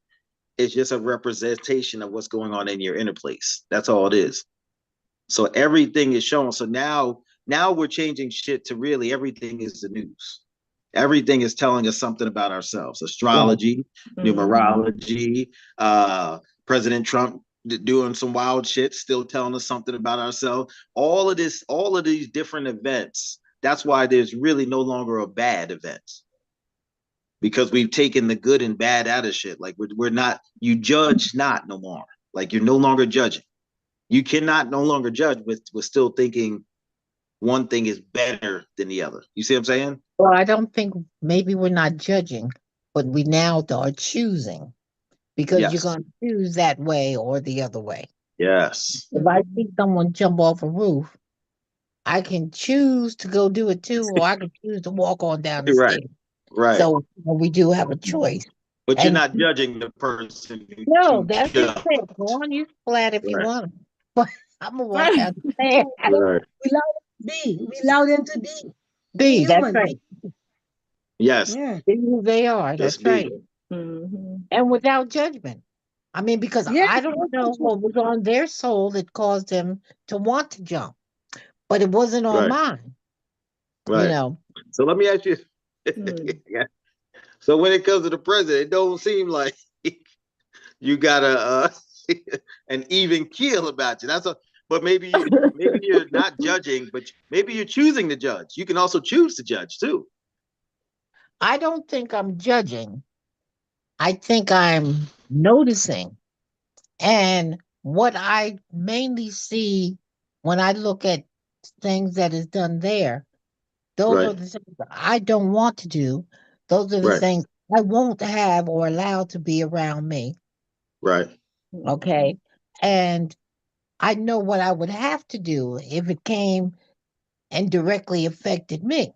is just a representation of what's going on in your inner place. That's all it is. So everything is shown. So now we're changing shit to really everything is the news. Everything is telling us something about ourselves. Astrology, numerology, President Trump doing some wild shit, still telling us something about ourselves. All of this, all of these different events. That's why there's really no longer a bad event, because we've taken the good and bad out of shit. Like, we're not, you judge not no more. Like, you're no longer judging. You cannot no longer judge with still thinking one thing is better than the other. You see what I'm saying? Well, I don't think maybe we're not judging, but we now are choosing because you're Yes. going to choose that way or the other way. Yes. If I see someone jump off a roof, I can choose to go do it too, or I can choose to walk on down the Right. stairs. Right. So we do have a choice. But you're And not judging the person no, who that's just jumped. it. Go on, you splat if you Right. want. But I'm gonna walk down the stairs. Right. We allow them to be. We allow them to be. Be, that's Human. right. Yes. Yeah. Be who they are. Just That's right. be. And without judgment. I mean, because Yeah. I don't know what was on their soul that caused them to want to jump, but it wasn't on Right. mine. You Right. know, So let me ask you. Yeah. So when it comes to the president, it don't seem like you got an even keel about you. That's a, but maybe you're not judging, but maybe you're choosing to judge. You can also choose to judge too. I don't think I'm judging. I think I'm noticing. And what I mainly see when I look at things that is done there, those are Right. the things that I don't want to do. Those are the Right. things I won't have or allow to be around me. Right. Okay. And I know what I would have to do if it came and directly affected me.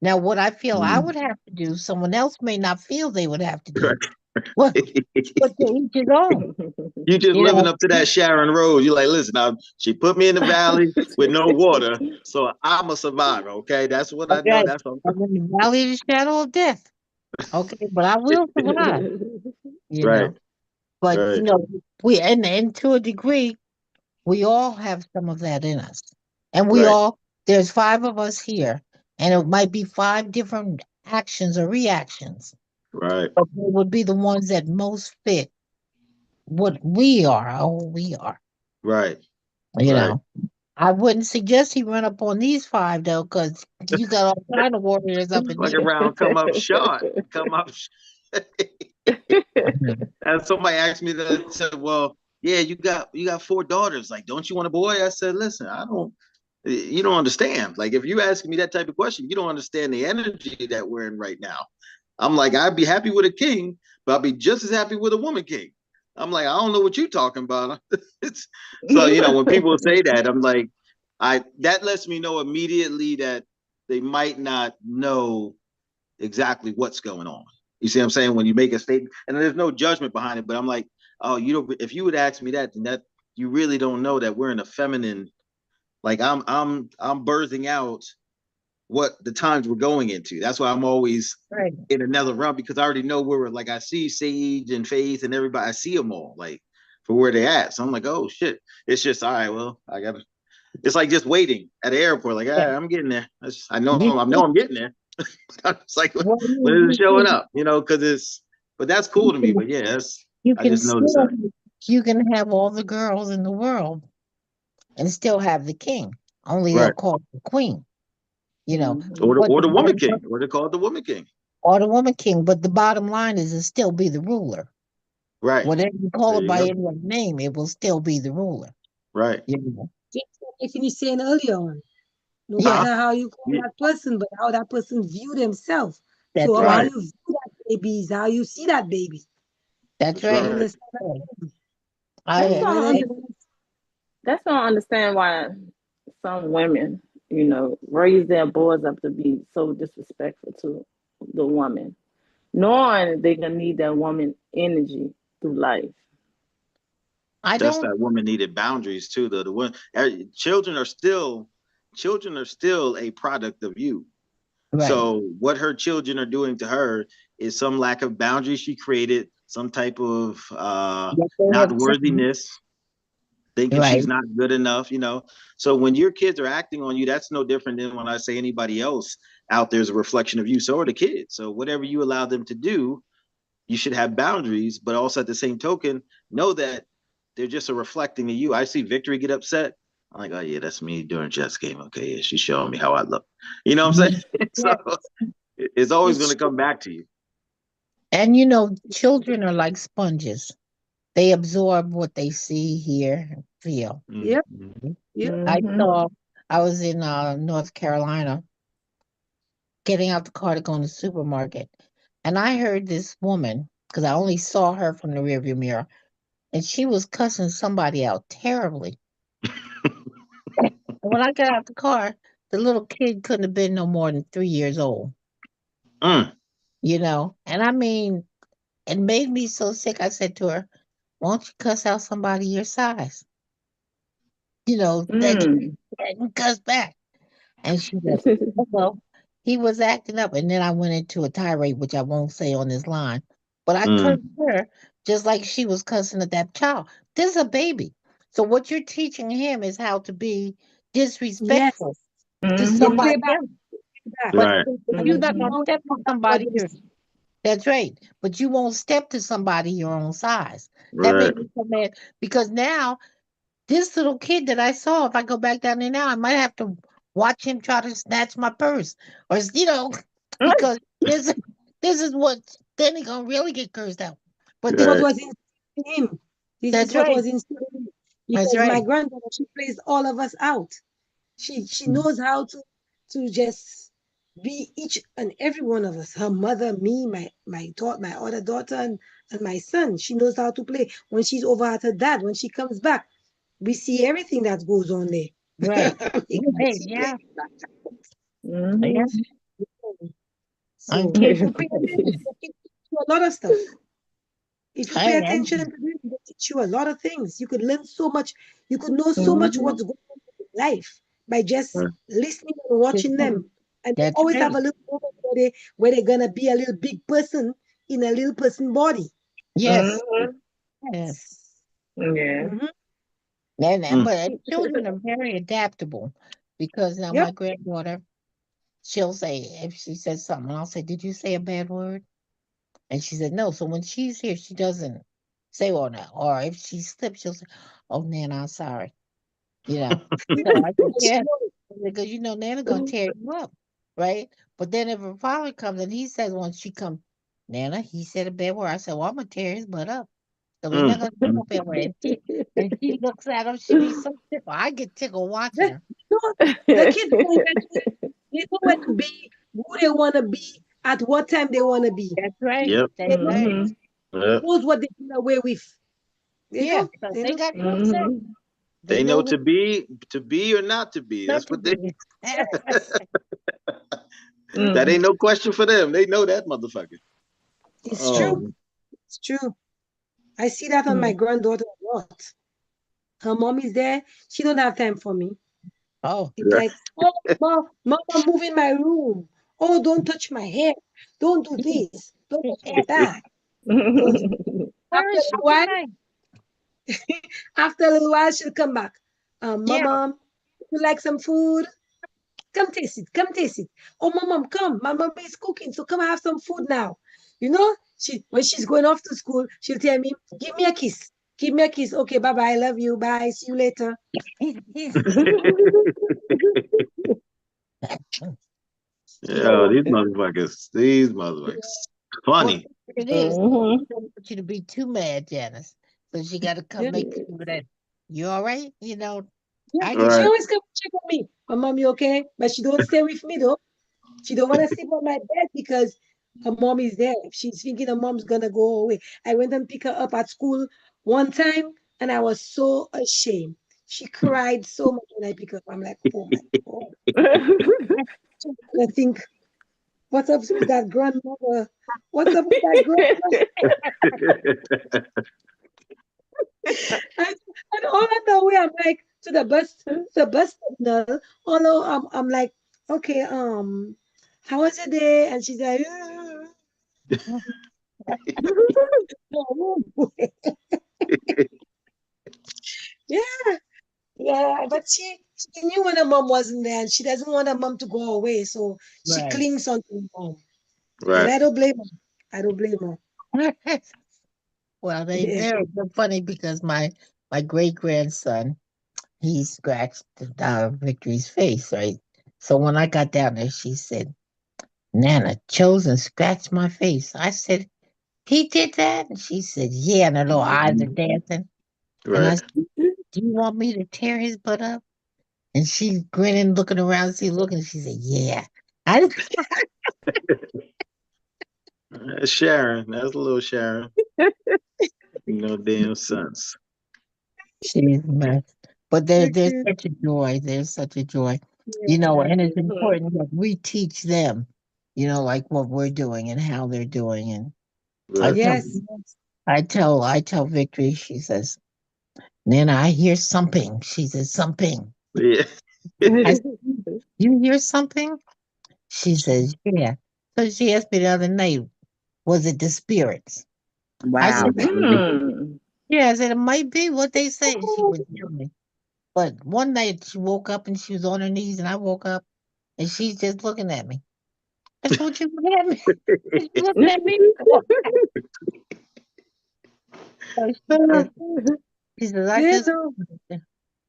Now, what I feel I would have to do, someone else may not feel they would have to do. Well, but to each his own. You just You living know, up to that Sharon Rose. You're like, listen, she put me in the valley with no water, so I'm a survivor. Okay, that's what I know. okay, That's what I'm in the valley of the shadow of death. Okay, but I will survive, you right. know. But Right. we and to a degree, we all have some of that in us. And Right. there's 5 of us here, and it might be 5 different actions or reactions, Right. but they would be the ones that most fit what we are, or who we are, Right. you Right. know. I wouldn't suggest he run up on these 5 though, because you got all kind of warriors up in Fucking here. around, come up short. Come up. Mhm. And somebody asked me that, I said, well, yeah, you got 4 daughters. Like, don't you want a boy? I said, listen, you don't understand. Like, if you asking me that type of question, you don't understand the energy that we're in right now. I'm like, I'd be happy with a king, but I'd be just as happy with a woman king. I'm like, I don't know what you're talking about. So, when people say that, I'm like, that lets me know immediately that they might not know exactly what's going on. You see what I'm saying? When you make a statement, and there's no judgment behind it, but I'm like, oh, you don't. If you would ask me that, then that you really don't know that we're in a feminine. Like I'm birthing out what the times we're going into. That's why I'm always Right. in another realm, because I already know where we're, like, I see Sage and Faith and everybody. I see them all, like, for where they at. So I'm like, oh shit. It's just, all right. Well, I gotta. It's like just waiting at the airport. Like, all Yeah. right, I'm getting there. I know You, I'm getting there. It's like, well, when is it showing up? Because it's. But that's cool to me. But yeah, you I can just noticed still that. you can have all the girls in the world and still have the king. Only they'll Right. call it the queen, you know. Mhm. But Or the the woman bottom, king, or they call it the woman king. or the woman king. But the bottom line is to still be the ruler. Right. Whatever you call There it you by go. any other name, it will still be the ruler. Right. You know? Just like I finished saying earlier on, no Yeah, matter how you call Yeah. that person, but how that person view themselves. that's So how right. Right. you view that baby is how you see that baby. That's That's You right. right. understand? I That's So why I I- that's why I understand why some women, raise their boys up to be so disrespectful to the woman, knowing they're gonna need that woman energy through life. I That's don't that woman needed boundaries too. The one children are still a product of you. right. So what her children are doing to her is some lack of boundaries she created, some type of That they not have seen. worthiness, thinking Right. she's not good enough. So when your kids are acting on you, that's no different than when I say anybody else out there is a reflection of you. So are the kids. So whatever you allow them to do, you should have boundaries, but also at the same token, know that they're just a reflecting of you. I see Victory get upset. I'm like, oh yeah, that's me during chess game. Okay, yeah, she's showing me how I look. You know what I'm saying? So Yeah. it's always going it's to come back to you. And children are like sponges. They absorb what they see, hear, and feel. yep, Mhm. yep. I Hmm. saw I was in North Carolina getting out the car to go in the supermarket. And I heard this woman, because I only saw her from the rearview mirror, and she was cussing somebody out terribly. And when I got out the car, the little kid couldn't have been no more than 3 years old, Mm, And I mean, it made me so sick. I said to her, won't you cuss out somebody your size? That Mm. can cuss back. And she said, oh, well, he was acting up. And then I went into a tirade, which I won't say on this line. But I cursed mm, her just like she was cussing at that child. This is a baby. So what you're teaching him is how to be Yes. disrespectful to They Hmm. play somebody back, else. back. But right, if And you're if not you going to Hmm. know step to what somebody them here, that's right. But you won't step to somebody your own size. That right. made me so mad because now this little kid that I saw, if I go back down there now, I might have to watch him try to snatch my purse, or because this is what then he gonna really get cursed out. But what this, Right. was instilled in him. This is that's what right, was instilled in him. that's Because my right. granddaughter, she plays all of us out. She Mm. knows how to just be each and every one of us. Her mother, me, my other daughter, and my son. She knows how to play. When she's over at her dad, when she comes back, we see everything that goes on there. Right. Because Hey, she yeah, plays back. yeah. Hmm. And So kids, if you pay attention, they teach you a lot of stuff. If you I pay am. attention to them, they teach you a lot of things. You could learn so much. You could know so much Hmm. what's going on in life by just Right. listening and watching them. And they That's always have right. a little moment where they're gonna be a little big person in a little person body. Yes, Hmm. yes. Yeah. Mhm. And Mm, but children are very adaptable because now Yep. my granddaughter, she'll say if she says something, I'll say, "Did you say a bad word?" And she said, no. So when she's here, she doesn't say all that. Or if she slips, she'll say, oh, Nana, I'm sorry. You know. So I said, She yeah, knows. because Nana gonna tear you up, right? But then if her father comes and he says once she comes, Nana, he said a bad word. I said, well, I'm gonna tear his butt up. So we're not gonna say no bad word. And she looks at him, she be so tickled. I get tickled watching The, her. the kids know eventually, they know when to be, who they want to be, at what time they want to be. That's right. Yep. That's They know, right. Mhm. Yep. knows what they get away with. They Yeah, know. so They they know. got no say. Mhm. They know know what to be or not to be. not That's to what they. do. That ain't Mhm. no question for them. They know that motherfucker. It's true. Oh, It's true. I see that on my Mhm. granddaughter a lot. Her mom is there. She don't have time for me. Oh, It's right. like, oh, mama, move in my room. Oh, don't touch my hair. Don't do this. Don't touch my back. So where after is a she little while, tonight? after a little while, she'll come back. Yeah. Mama, you like some food? Come taste it. Come taste it. Oh, mom, come. My mom is cooking, so come have some food now. You know, she when she's going off to school, she'll tell me, "Give me a kiss. Give me a kiss. Okay, bye bye. I love you. Bye. See you later." Yeah, So these motherfuckers. These motherfuckers. Well, Funny. it is. Mhm. She don't want you to be too mad, Janice. So she got to yeah, come make sure that you all right. You know, yeah. I get She Right. you. always come check on me. My mom, you okay? But she don't stay with me though. She don't want to sleep on my bed because her mom is there. She's thinking her mom's gonna go away. I went and pick her up at school one time, and I was so ashamed. She cried so much when I pick her up. I'm like, oh my God. I think, what's up with that grandmother? What's up with that grandmother? And all on the way, I'm like to the bus terminal. Although I'm like, okay, how was your day? And she's like, yeah, yeah. But she knew when her mom wasn't there, and she doesn't want her mom to go away, so she Right. clings on to her mom. And Right. I don't blame her. I don't blame her. Well, Yeah. they're funny because my great grandson, he scratched Victory's face, right? So when I got down there, she said, Nana, Chosen scratched my face. I said, he did that? And she said, yeah, and her little eyes are dancing. And I Right. said, do you want me to tear his butt up? And she's grinning, looking around, looking. She said, yeah. I That's Sharon. That's a little Sharon. No damn sense. she's a mess. But there's such a joy. There's such a joy. You know, and it's Mhm. important that we teach them, you know, like what we're doing and how they're doing. And I Right. tell Yes. I tell Victory, she says, Nana, I hear something. She says, something. Yeah. I said, you hear something? She says, yeah. So she asked me the other night, was it the spirits? I said, Wow. Mm. yeah, I said, it might be what they say. She would tell me. But one night she woke up and she was on her knees, and I woke up and she's just looking at me. I said, what you looking at me? What you looking at me for? So she says, I They just, know.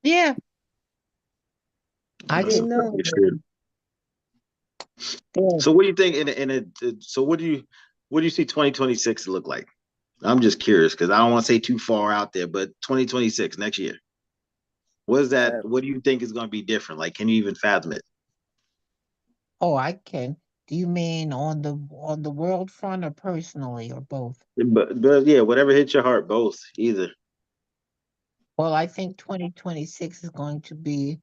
yeah, I They just, know. yeah. So what do you think so what do you see 2026 look like? I'm just curious because I don't want to say too far out there, but 2026 next year. What is that? What do you think is going to be different? Like, can you even fathom it? Oh, I can. Do you mean on the world front or personally or both? But yeah, whatever hits your heart, both, either. Well, I think 2026 is going to be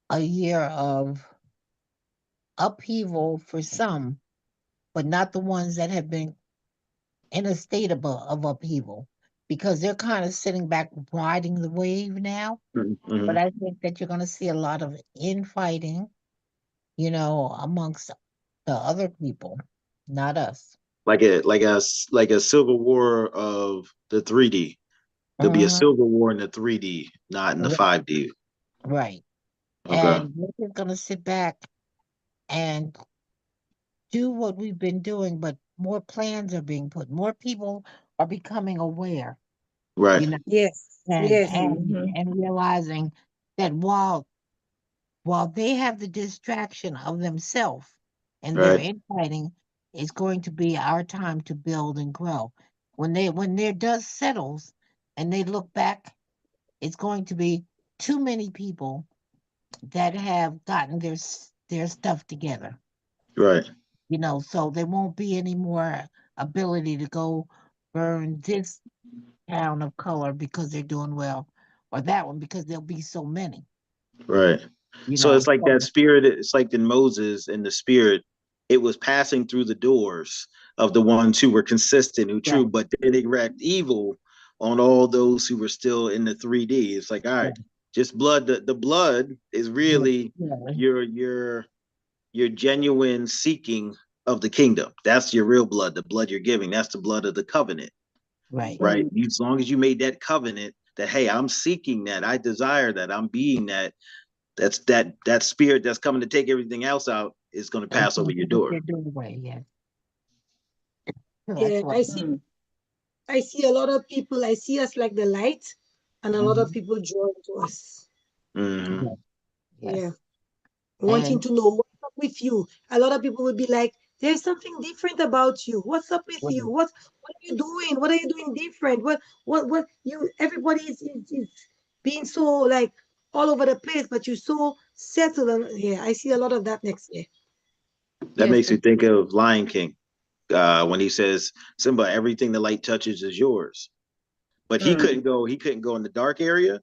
a year of upheaval for some, but not the ones that have been in a state of upheaval because they're kind of sitting back riding the wave now. Mm-hmm. But I think that you're going to see a lot of infighting, you know, amongst the other people, not us. Like a civil war of the 3D. There'll be a Mhm. civil war in the 3D, not in the 5D. Right. Okay. And we're just going to sit back and do what we've been doing, but more plans are being put. More people are becoming aware, Right. you know, Yes. Yes. Mhm. and realizing that while they have the distraction of themselves and their Right. infighting, it's going to be our time to build and grow. When their dust settles and they look back, it's going to be too many people that have gotten their stuff together. Right. So there won't be any more ability to go burn this town of color because they're doing well, or that one because there'll be so many. Right. You So know, it's like that so spirit, it's like in Moses and the spirit, it was passing through the doors of the ones who were consistent, who true, right, but then it wreaked evil on all those who were still in the 3D. It's like, all yeah, right, just blood. The blood is yeah, really yeah, your genuine seeking of the kingdom. That's your real blood, the blood you're giving. That's the blood of the covenant, right. right? As long as you made that covenant that, hey, I'm seeking that, I desire that, I'm being that, that spirit that's coming to take everything else out is going to It's pass over gonna your take door. their doorway, yeah. So that's Yeah, what. I see a lot of people, I see us like the light, and a lot of Mhm. people drawn to us. Hmm. Yes, Yeah. yes. Wanting And to know what's up with you. A lot of people would be like, there's something different about you. What's up with you? right, What are you doing? What are you doing different? What you everybody is being so like all over the place, but you're so settled. And yeah, I see a lot of that next year. That yes, makes me think of Lion King when he says, Simba, everything the light touches is yours. But he Mm. couldn't go. He couldn't go in the dark area.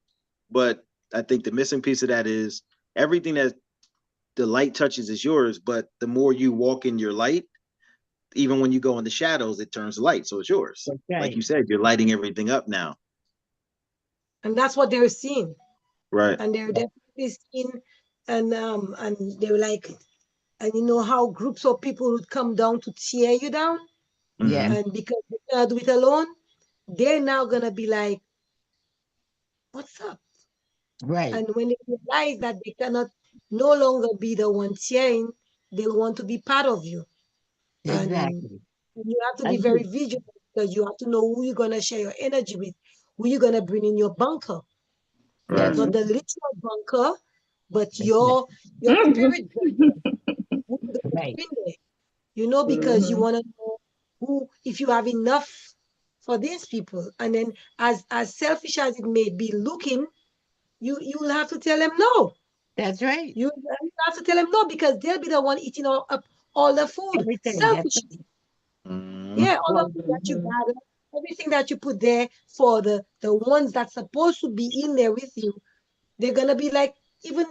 But I think the missing piece of that is everything that the light touches is yours. But the more you walk in your light, even when you go in the shadows, it turns light, so it's yours. that's Like right. you said, you're lighting everything up now. And that's what they're seeing. Right. And they're definitely seeing, and they're like, and you know how groups of people would come down to tear you down, Yeah, Hmm. and because they cannot do it alone, they're now gonna be like, what's up? right. And when they realize that they cannot no longer be the one cheering, they'll want to be part of you. And Exactly. you have to be very Agree. vigilant because you have to know who you're gonna share your energy with, who you're gonna bring in your bunker. Right. That's Not Mm. the literal bunker, but exactly your spirit bunker. Who you gonna right. bring there? Because you Mhm. wanna know who if you have enough for these people. And then as selfish as it may be looking, you will have to tell them no. That's right. You have to tell them no because they'll be the one eating up all the food Everything. That's selfishly. Hmm. Yeah, all of it that you Mhm. gather, everything that you put there for the ones that's supposed to be in there with you, they're gonna be like even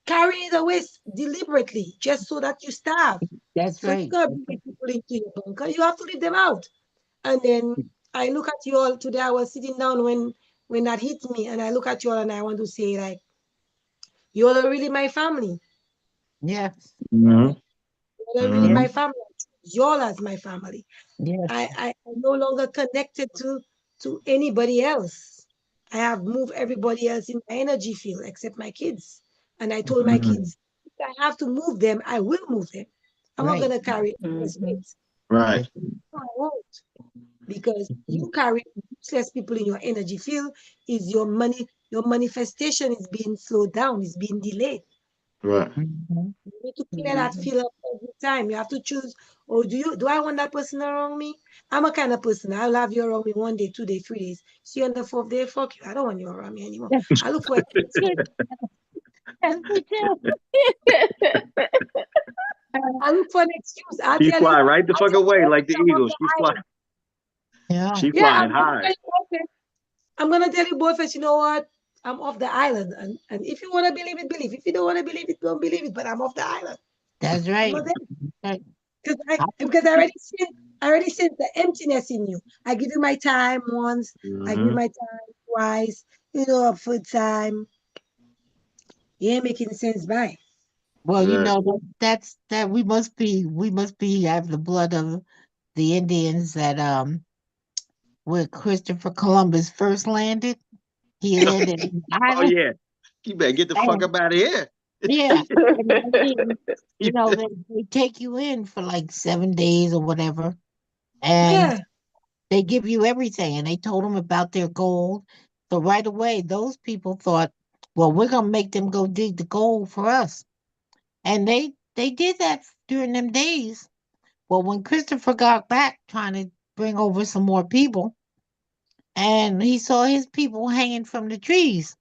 carrying it away deliberately just so that you starve. that's So you right. can't bring people into your bunker. You have to leave them out. And then I look at you all today. I was sitting down when that hit me, and I look at you all and I want to say like, you all are really my family. Yes. Hmm. You all are really Yes. Hmm. my family. You all as my family. Yes. I'm no longer connected to anybody else. I have moved everybody else in my energy field except my kids. And I told my Hmm. kids, if I have to move them, I will move them. I'm not Right. gonna carry this Mhm. weight. Right. That's No, I won't. Because you carry useless people in your energy field is your manifestation is being slowed down, is being delayed. Right. mhm. You need to clear that Mhm. field up every time. You have to choose, oh, do I want that person around me? I'm a kind of person. I'll have you around me 1 day, 2 day, 3 days. See you on the fourth day, fuck you. I don't want you around me anymore. I look for an excuse. Yes, we do. I look for an excuse. I'll She tell you, fly right the I'll fuck tell you, away like the okay, I'm off eagle. the She fly. island. Yeah. She Yeah, flying high. I'm gonna tell you both first, you know what? I'm off the island. And if you wanna believe it, believe. If you don't wanna believe it, don't believe it. But I'm off the island. That's I'm right. not there. Right. Because I I because I already seen the emptiness in you. I give you my time once, I give you Hmm. my time twice, up for time. You ain't making sense by. Well, Right. that we must be have the blood of the Indians that where Christopher Columbus first landed. He landed in the Oh island. yeah. You better get the fuck And up out of here. yeah. And then, You they take you in for like 7 days or whatever. And Yeah. they give you everything. And they told them about their gold. So right away, those people thought, well, we're gonna make them go dig the gold for us. And they did that during them days. Well, when Christopher got back trying to bring over some more people, and he saw his people hanging from the trees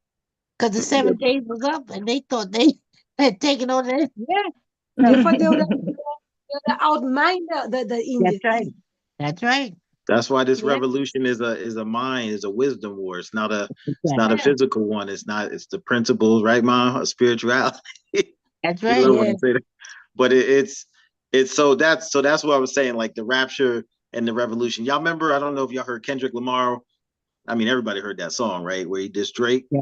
because the 7 days was up, and they thought they had taken over. Yeah, they thought they would outmine the That's Indians. right. That's right. That's why this Yeah, revolution is a mind, is a wisdom war. It's not a Yeah. physical one. It's the principles, right, Mom? Spirituality. That's You right. don't yeah. want to say that. But it's so that's what I was saying, like the rapture and the revolution. Y'all remember? I don't know if y'all heard Kendrick Lamar. I mean, everybody heard that song, right? Where he dissed Drake. Yeah.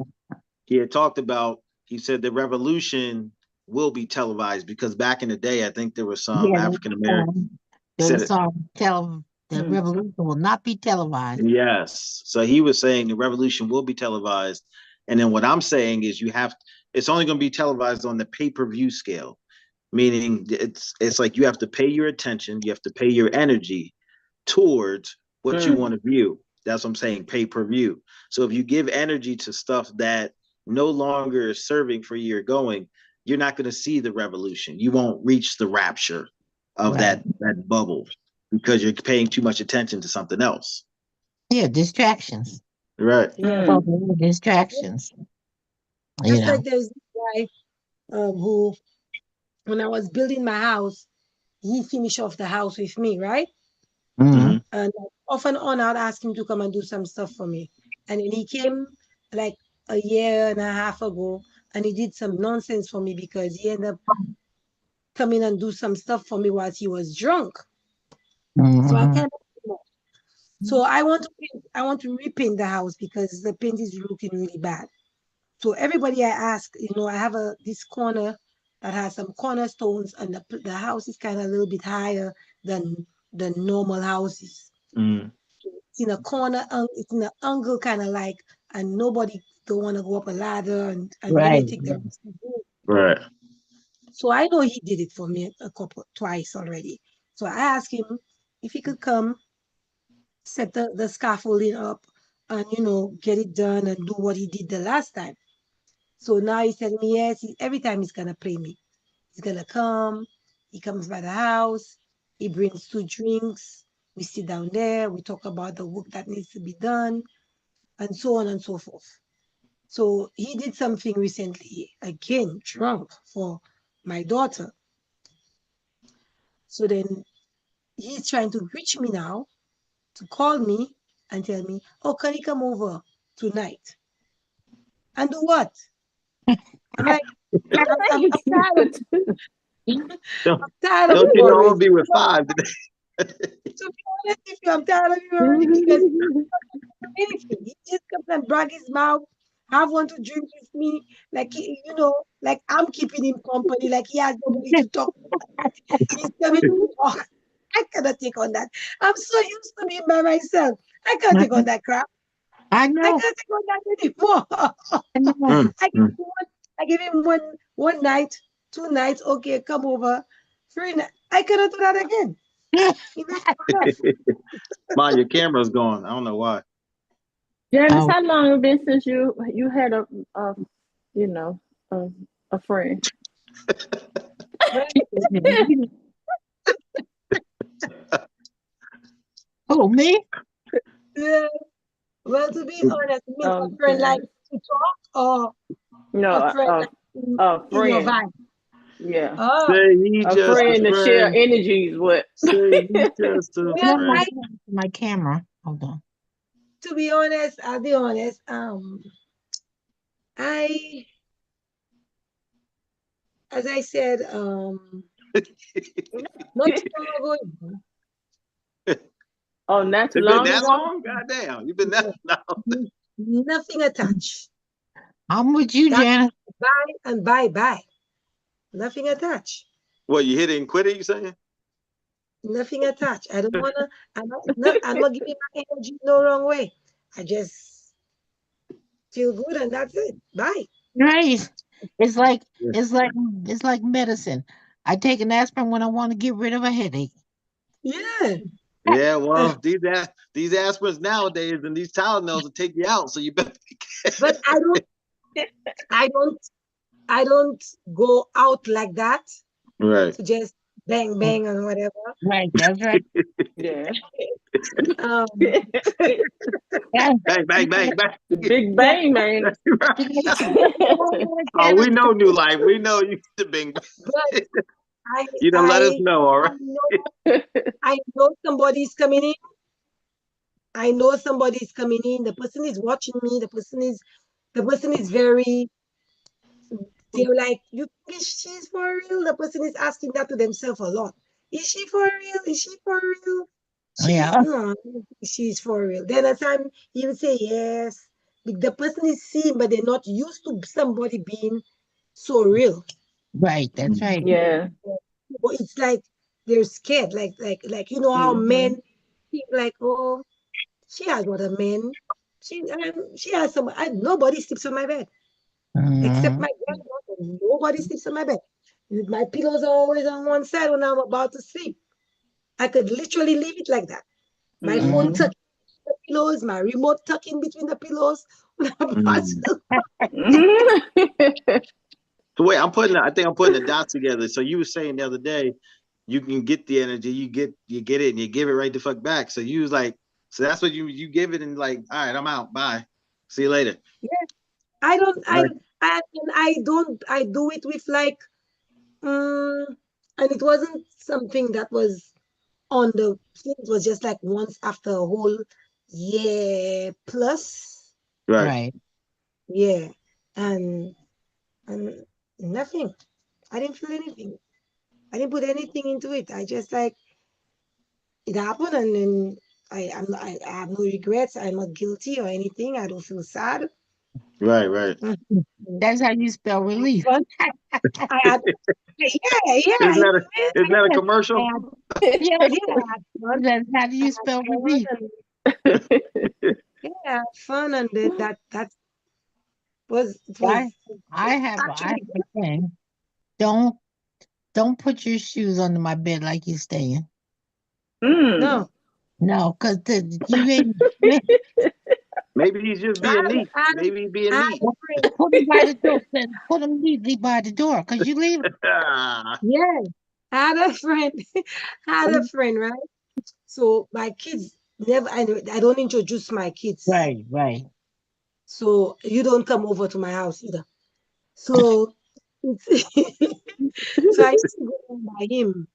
He had talked about, he said the revolution will be televised because back in the day, I think there was some Yeah, African American there was said, some the Hmm. revolution will not be televised. yes. So he was saying the revolution will be televised. And then what I'm saying is it's only going to be televised on the pay-per-view scale, meaning it's like you have to pay your attention, you have to pay your energy towards what you Mm. want to view. That's what I'm saying, pay-per-view. So if you give energy to stuff that no longer is serving for your going, you're not going to see the revolution. You won't reach the rapture of Right. that bubble because you're paying too much attention to something else. Yeah, distractions. Right. Yeah. Oh, there were distractions. You Just know. like there's this guy who, when I was building my house, he finished off the house with me, right? Mhm. And off and on, I'd ask him to come and do some stuff for me. And then he came like a year and a half ago, and he did some nonsense for me because he ended up coming and do some stuff for me whilst he was drunk. So I Mhm. can't. So I want to repaint the house because the paint is looking really bad. So everybody I ask, I have this corner that has some cornerstones, and the house is kind of a little bit higher than the normal houses. Mm. It's in a corner, it's in an angle kind of like, and nobody don't want to go up a ladder and really Right. take the risk to do it. Right. So I know he did it for me twice already. So I asked him if he could come, set the scaffolding up, and get it done and do what he did the last time. So now he's telling me yes, every time he's gonna play me. He's gonna come, he comes by the house, he brings 2 drinks, we sit down there, we talk about the work that needs to be done, and so on and so forth. So he did something recently, again, drunk, for my daughter. So then he's trying to reach me now to call me and tell me, oh, can you come over tonight? And do what? I'm like, I'm tired. Don't, I'm tired of don't you you know I'm gonna always. be with five today? To be honest with you, I'm tired of you already because anything. He just comes and brag his mouth, have one to drink with me, like like I'm keeping him company, like he has nobody to talk to. He's coming to talk. I cannot take on that. I'm so used to being by myself. I can't take on that crap. I I know. can't take on that anymore. I know. Mm, mm. I give him one night, 2 nights. Okay, come over. 3 nights. I cannot do that again. Enough, enough. Mom, your camera's gone. I don't know why. Janice, Oh. how long it been since you had a you know a, a friend? Oh, me? Yeah. Well, to be honest, you mean a friend like Janice. to talk, or No, a friend like a in your friend. vibe? Yeah, Oh, Say he a just a friend to share friend. energies with. Say he just a well, No, friend. my camera. Hold on. to be honest, I'll be honest. I, as I said, not too long ago, Oh, not too It's been long that ago. long? God damn, you've been that long. nothing attached. I'm with you, That's Janice. bye and bye. Nothing attached. What, you hit it and quit it, you saying? Nothing attached. I don't wanna. I'm not giving my energy no wrong way. I just feel good and that's it. Bye. Right. It's like Yeah. it's like it's like medicine. I take an aspirin when I want to get rid of a headache. Yeah. Yeah, well, these aspirins nowadays and these Tylenols will take you out, so you better be But I don't go out like that right. to just bang bang and whatever. Right, that's right. Yeah. Um, Yeah. Bang, bang, bang, bang. The Big yeah, Bang, man. Oh, we know New Life. We know you the Bing. but I You done let us I know, all I right? know somebody's coming in. I know somebody's coming in. The person is watching me. The person is very, they're like, you think she's for real? The person is asking that to themselves a lot. Is she for real? Is she for real? Yeah, No, I don't think she's for real. Then at time you would say yes. The person is seen, but they're not used to somebody being so real. right, that's right. Yeah. But it's like they're scared. You know how Mhm. men think like, oh, she has what a man. She has some. Nobody sleeps on my bed except Mhm. my grandmother. Nobody sleeps on my bed. My pillows are always on one side when I'm about to sleep. I could literally leave it like that. My phone Mhm. tucked in the pillows, my remote tucked in between the pillows. When I'm about Mm. to- Mhm. So wait, I think I'm putting the dots together. So you were saying the other day, you can get the energy, you get it, and you give it right the fuck back. So you was like, so that's what you give it, and like, all right, I'm out, bye, see you later. Yeah, I don't. Right. I don't. I do it with like, um, and it wasn't something that was on the thing. It was just like once after a whole year plus. Right. Right. Yeah, and and nothing. I didn't feel anything. I didn't put anything into it. I just like it happened, and then I have no regrets. I'm not guilty or anything. I don't feel sad. Right. Right. Mm, That's how you spell relief. But I had, Isn't yeah, that isn't that a I commercial? had, Yeah, yeah, I had fun. that's how I you had spell fun, relief. and yeah, I had fun, and then that was it I was I actually have a thing. Don't don't put your shoes under my bed like you're staying. Mm. no. No, because you ain't Maybe he's just I being had, neat. I had, Maybe he's being I had neat. a friend. put them by the door. Put them neatly by the door because you leave. Ah, Yeah, I had a friend. I had a friend, right? So my kids never. I don't introduce my kids. Right, right. So you don't come over to my house either. So it's so I used to go down by him,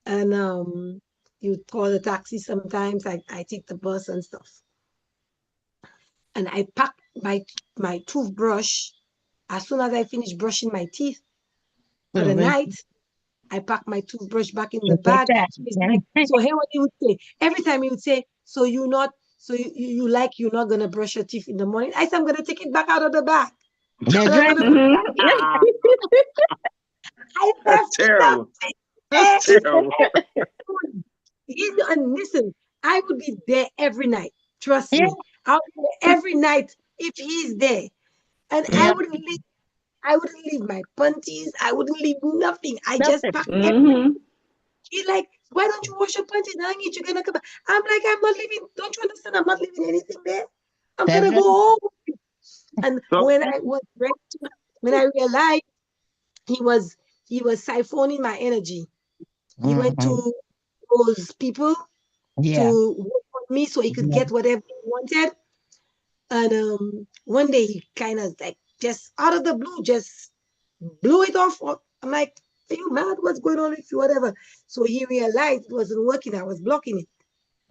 and he would call a taxi sometimes. I take the bus and stuff. And I pack my toothbrush as soon as I finish brushing my teeth Put for the 'em right night. I pack my toothbrush back in the just like bag. that. So it's like, so here what he would say, every time he would say, so you not, so you like you're not gonna brush your teeth in the morning. I said, I'm gonna take it back out of the bag. And That's I'm right. gonna put it Mhm. back in. I that's left terrible. something That's there. terrible. And listen, I would be there every night. Trust Yeah, me. I'll be there every night if he's there. And yeah. I wouldn't leave my panties. I wouldn't leave nothing. I just Nothing. pack everything. Mhm. He's like, why don't you wash your panties? Hang it, you're gonna come back. I'm like, I'm not leaving. Don't you understand? I'm not leaving anything there. I'm That's gonna go right. home. And So when I was ready to, when I realized he was he was siphoning my energy, he went Mhm. to those people Yeah. to work on me so he could Yeah. get whatever he wanted. And one day he kind of like just out of the blue just blew it off. I'm like, are you mad? What's going on with you? Whatever. So he realized it wasn't working. I was blocking it.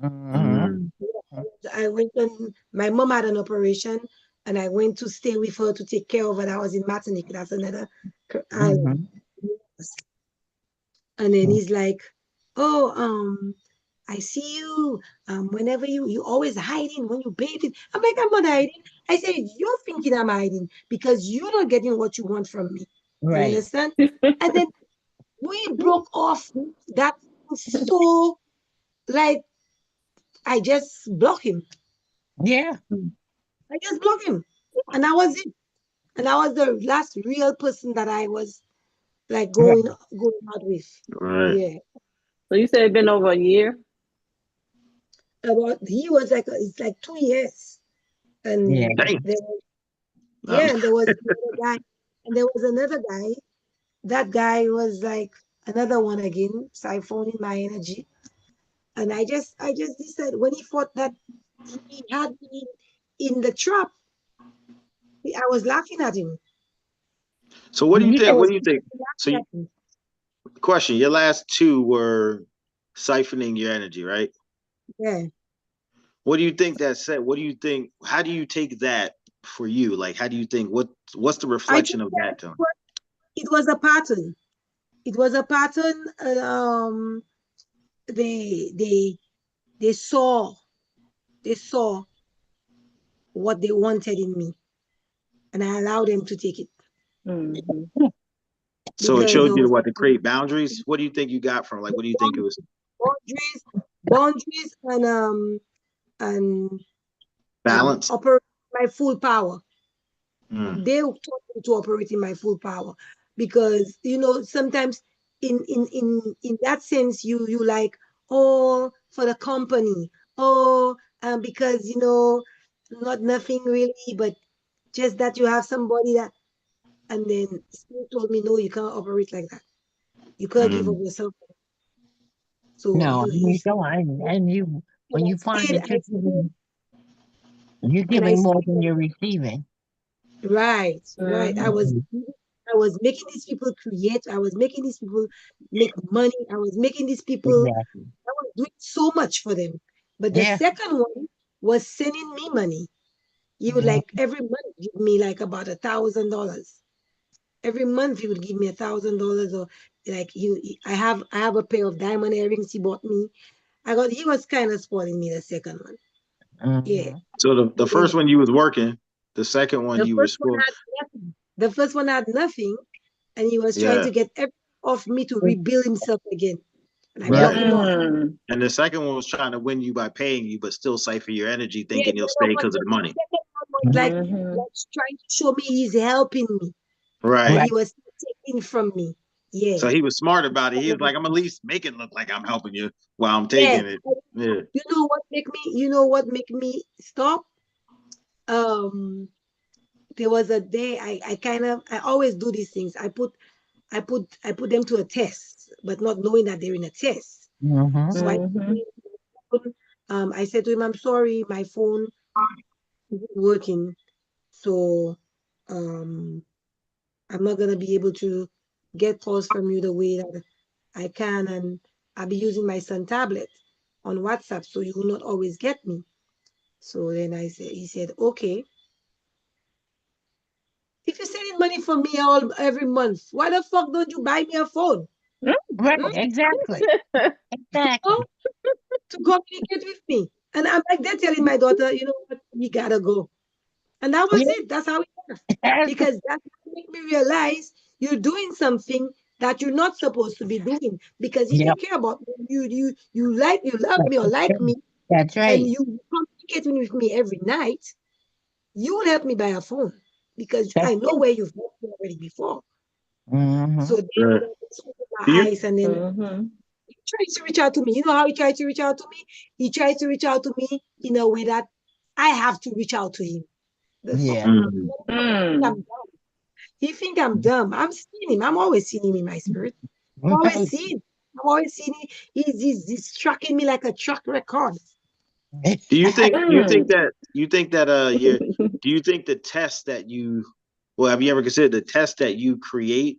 Mhm. Mhm. I went and my mom had an operation, and I went to stay with her to take care of her. I was in Martinique. That's another island. Mhm. And then he's like, "Oh, I see you. Whenever you always hiding when you bathing." I'm like, "I'm not hiding." I said, "You're thinking I'm hiding because you're not getting what you want from me." You Right. understand? And then we broke off that so like I just block him. Yeah. I just block him. And that was it. And that was the last real person that I was like Right. going out with. right. Yeah. So you said it's been over a year? About he was like it's like 2 years. Yeah. And Dang. there was, Um, yeah, and there was another guy, and there was another guy. That guy was like another one again, siphoning my energy. And I just decided when he thought that he had me in the trap, I was laughing at him. So what do you You think? know, What do you think? So, Laughing at him. question: your last two were siphoning your energy, right? Yeah. What do you think that said? What do you think? How do you take that for you? Like, how do you think? What's the I think reflection of that, Tony? it was a pattern. It was a pattern. They they they saw they saw what they wanted in me, and I allowed them to take it Mhm. So it because showed you of what to create boundaries. What do you think you got from? Like, what do you think it was? boundaries and Balance. operate my full power. Mm. They taught me to operate in my full power because sometimes in that sense you like, oh, for the company, oh, because not nothing really, but just that you have somebody that, and then Spirit told me, no, you can't operate like that. You can't give up Mm. yourself. So no, you you don't. And you, and when you find that I stayed, you're and I giving more than stayed. you're receiving. Right. I was Mhm. I was making these people create. I was making these people make money. I was making these people, Exactly. I was doing so much for them. But the Yeah. second one was sending me money. He would Mhm. like every month give me like about $1,000. Every month he would give me $1,000, or like I have a pair of diamond earrings he bought me. He was kind of spoiling me the second one. Yeah. Mhm. So the But then first one you was working, the second one the you first was one supposed. had nothing. The first one had nothing, and he was trying Yeah, to get everything off me to rebuild himself again. And I Yep. blocked right. him off. Mm. And the second one was trying to win you by paying you, but still siphon your energy, Yeah, thinking you'll stay but because of the the money. second one was Mhm. Mhm. trying to show me he's helping me, but Right. Right. he was taking from me. Yeah. So he was smart about it. He was like, I'm at least make it look like I'm helping you while I'm Yeah. taking it. Yeah. You know what make me stop? Um, there was a day I always do these things. I put them to a test, but not knowing that they're in a test. Mhm. So Mhm. I said to him, I'm sorry, my phone isn't working. So um I'm not gonna be able to get calls from you the way that I can, and I'll be using my son tablet on WhatsApp, so you will not always get me. So then he said, okay, if you're sending money for me every month, why the fuck don't you buy me a phone? Right. Hmm? Exactly. Oh, Exactly. to communicate with me. And I'm like, they're telling my daughter, you know what, you gotta go. And that was it. That's how it was. Yeah. Because that made me realize you're doing something that you're not supposed to be doing because you Yep. didn't care about me. You love me or like me, That's and right. you communicating with me every night. You would help me buy a phone because That's I know it. where you've helped me already before. So Mhm. then Right. it's opened Do my you eyes, and then Mhm. he tries to reach out to me. You know how he tried to reach out to me? He tries to reach out to me in a way that I have to reach out to him. So Yeah. mm, Mm. he think I'm dumb. I'm seeing him. I'm always seeing him in my spirit. I'm always Right. seeing. I'm always seeing him. He's tracking me like a track record. Mm. you think that you do you think the test that you well have you ever considered the test that you create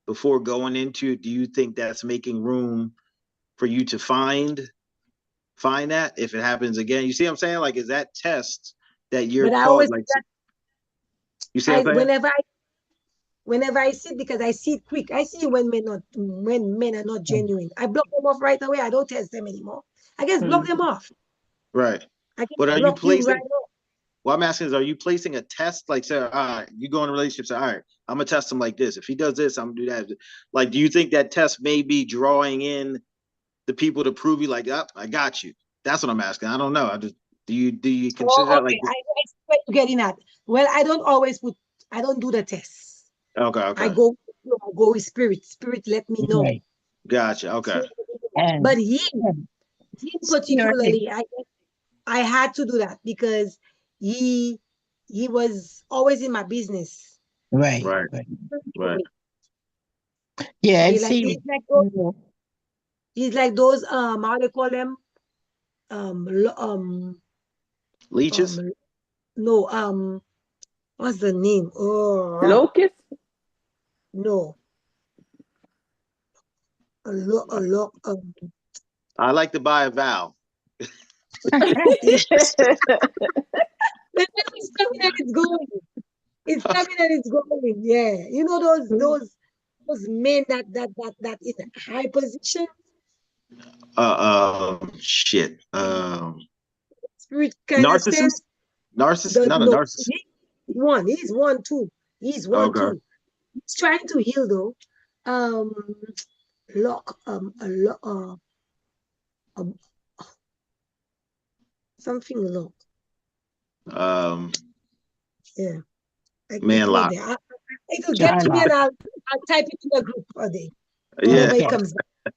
before going into it, do you think that's making room for you to find that if it happens again? You see what I'm saying? Like, is that test that you're But I called always like you see what I I'm saying? whenever I see it, because I see it quick. I see when men are not genuine. I block them off right away. I don't test them anymore. I just block them Mhm. off. Right. I just But are you block you right placing off. what I'm asking is, are you placing a test? Like, say, all right, you go in a relationship, say, all right, I'm gonna test him like this. If he does this, I'm gonna do that. Like, do you think that test may be drawing in the people to prove you like, oh, I got you? That's what I'm asking. I don't know. I just do you consider Oh, that okay. like I see where you're getting at. Well, I don't do the tests. okay, I okay, go with spirit. Spirit let me know. Right. gotcha, okay, And But him spirit. particularly, I had to do that because he he was always in my business. Right. right, Right. right, Yeah, They it like seems. he's like those how they call them Leeches? no what's the name? Oh Locust? no, a lo I like to buy a vowel. it's coming and it's going. It's coming and it's going. Yeah, you know those men that in a high position, Shit. spirit kind of sense. Narcissist? Narcissist? Not a No, narcissist. he's one too. He's one Okay. too. He's trying to heal though. Um, lock a lock um, something lock. Um, Yeah, it's man not lock. there. It'll get to me and I'll type it in the group a day whenever Yeah. it comes back.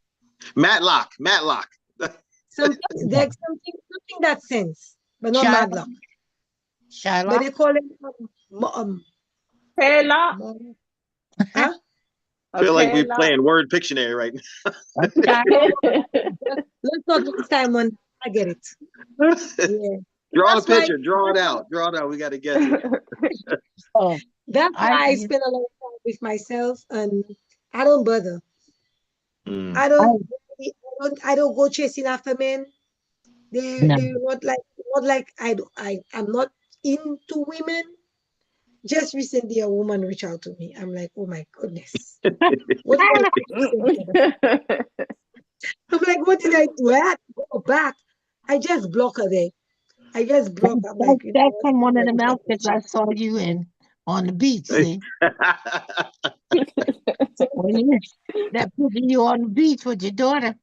Matlock. Matlock. Something there's something that sense, but not Shylock. Madlock. But Shylock. they call it Padlock? huh? A Feel like we're padlock? playing Word Pictionary right Let's talk next time when I get it. now. Yeah. Draw That's the why- picture. Draw it out. Draw it out. We got to guess it. Oh, That's why I I- spend a lot of time with myself and I don't bother. Mm. I don't go chasing after men. They're not like I'm not into women. Just recently a woman reached out to me. I'm like, oh my goodness. What did I do? I'm like, what did I do? I had to go back. I just block her there. I just block her. I'm like, you know that's what? from one of them outfits I saw you in on the beach. See, that picture you on the beach with your daughter.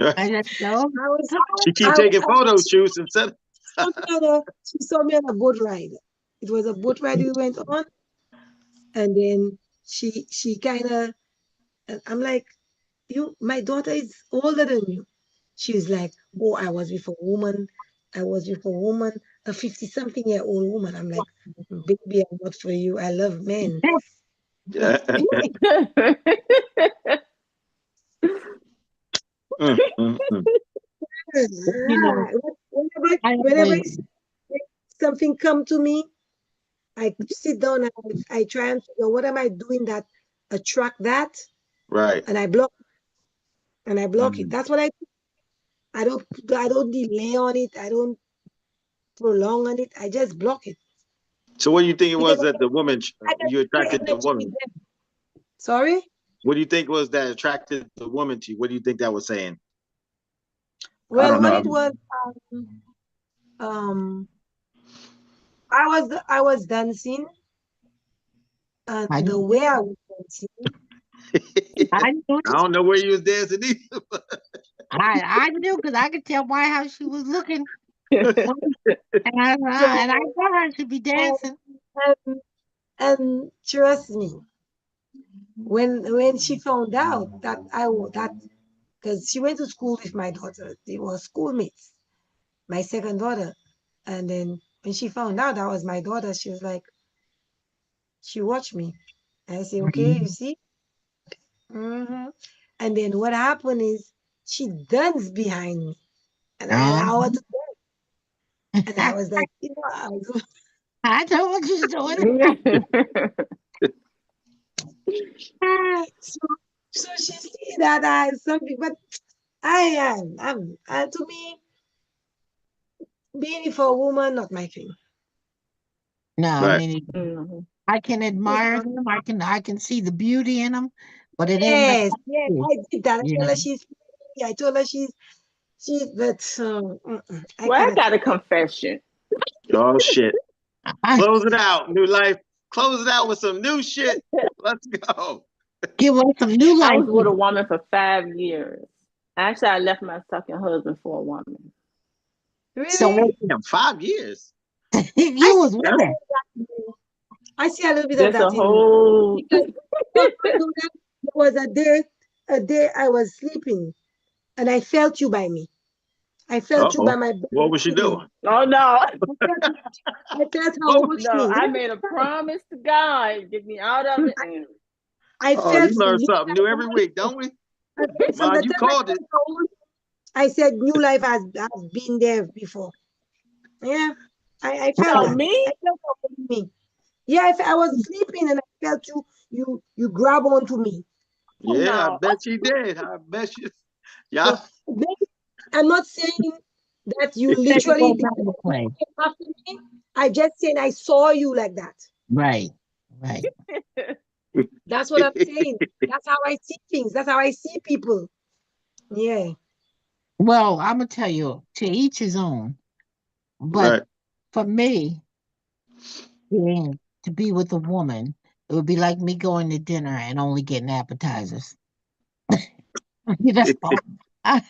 I just know. I was She keep taking photos, Juice, instead. she saw me on a boat ride. It was a boat ride we went on, and then she kind of, I'm like, my daughter is older than you. She was like, oh, I was with a woman, a 50-something-year-old woman. I'm like, baby, I'm not for you. I love men. You know, Whenever something come to me, I sit down and I try and figure what am I doing that attract that, Right. and I block it. That's what I do. I don't delay on it. I don't prolong on it. I just block it. So what do you think it was Because that the woman you attracted the woman? Sorry? What do you think was that attracted the woman to you? What do you think that was saying? Well, don't when know. it was I was dancing, and I the know. way I was dancing, I knew. I don't know where you was dancing either. I knew because I could tell by how she was looking, and I thought her to be dancing. and trust me, when she found out that because she went to school with my daughter, they were schoolmates, my second daughter, and then when she found out that was my daughter, she was like, she watched me. I say, okay, you see. And then what happened is she danced behind me, and I allowed her to dance. And I was like, I know what you're doing. so she see that I something, but I'm to me, being for a woman, not my thing. No, I Right. mean, I can admire them. I can see the beauty in them, but it ain't. Yes, I did that. I told her she's, but Well, I got a confession. Oh shit. Close it out. New life. Close it out with some new shit. Let's go. Give us some new I life. was with a woman for 5 years. Actually, I left my second husband for a woman. really? So Damn, 5 years. you was with her. I see a little bit of There's that a in whole. because there was a day I was sleeping, and I felt you by me. I felt you by my bed. What was she doing? Oh no! I felt her Oh watch no! me. I made a promise to God, get me out of it. I Oh, felt you learn new something new life every week, don't we? from Ma, the you time I called it. was old. I said new life has been there before. Yeah, I felt For that. me? I felt that with me. Yeah, if I was sleeping and I felt you grab onto me. Yeah, I No. bet you did. I bet you. Yeah. Maybe I'm not saying that you Take it literally all did back to play. it after me. I just saying I saw you like that. Right. Right. That's what I'm saying. That's how I see things. That's how I see people. Yeah. Well, I'm gonna tell you, to each his own. But Right. for me, being to be with a woman, it would be like me going to dinner and only getting appetizers. That's all. I,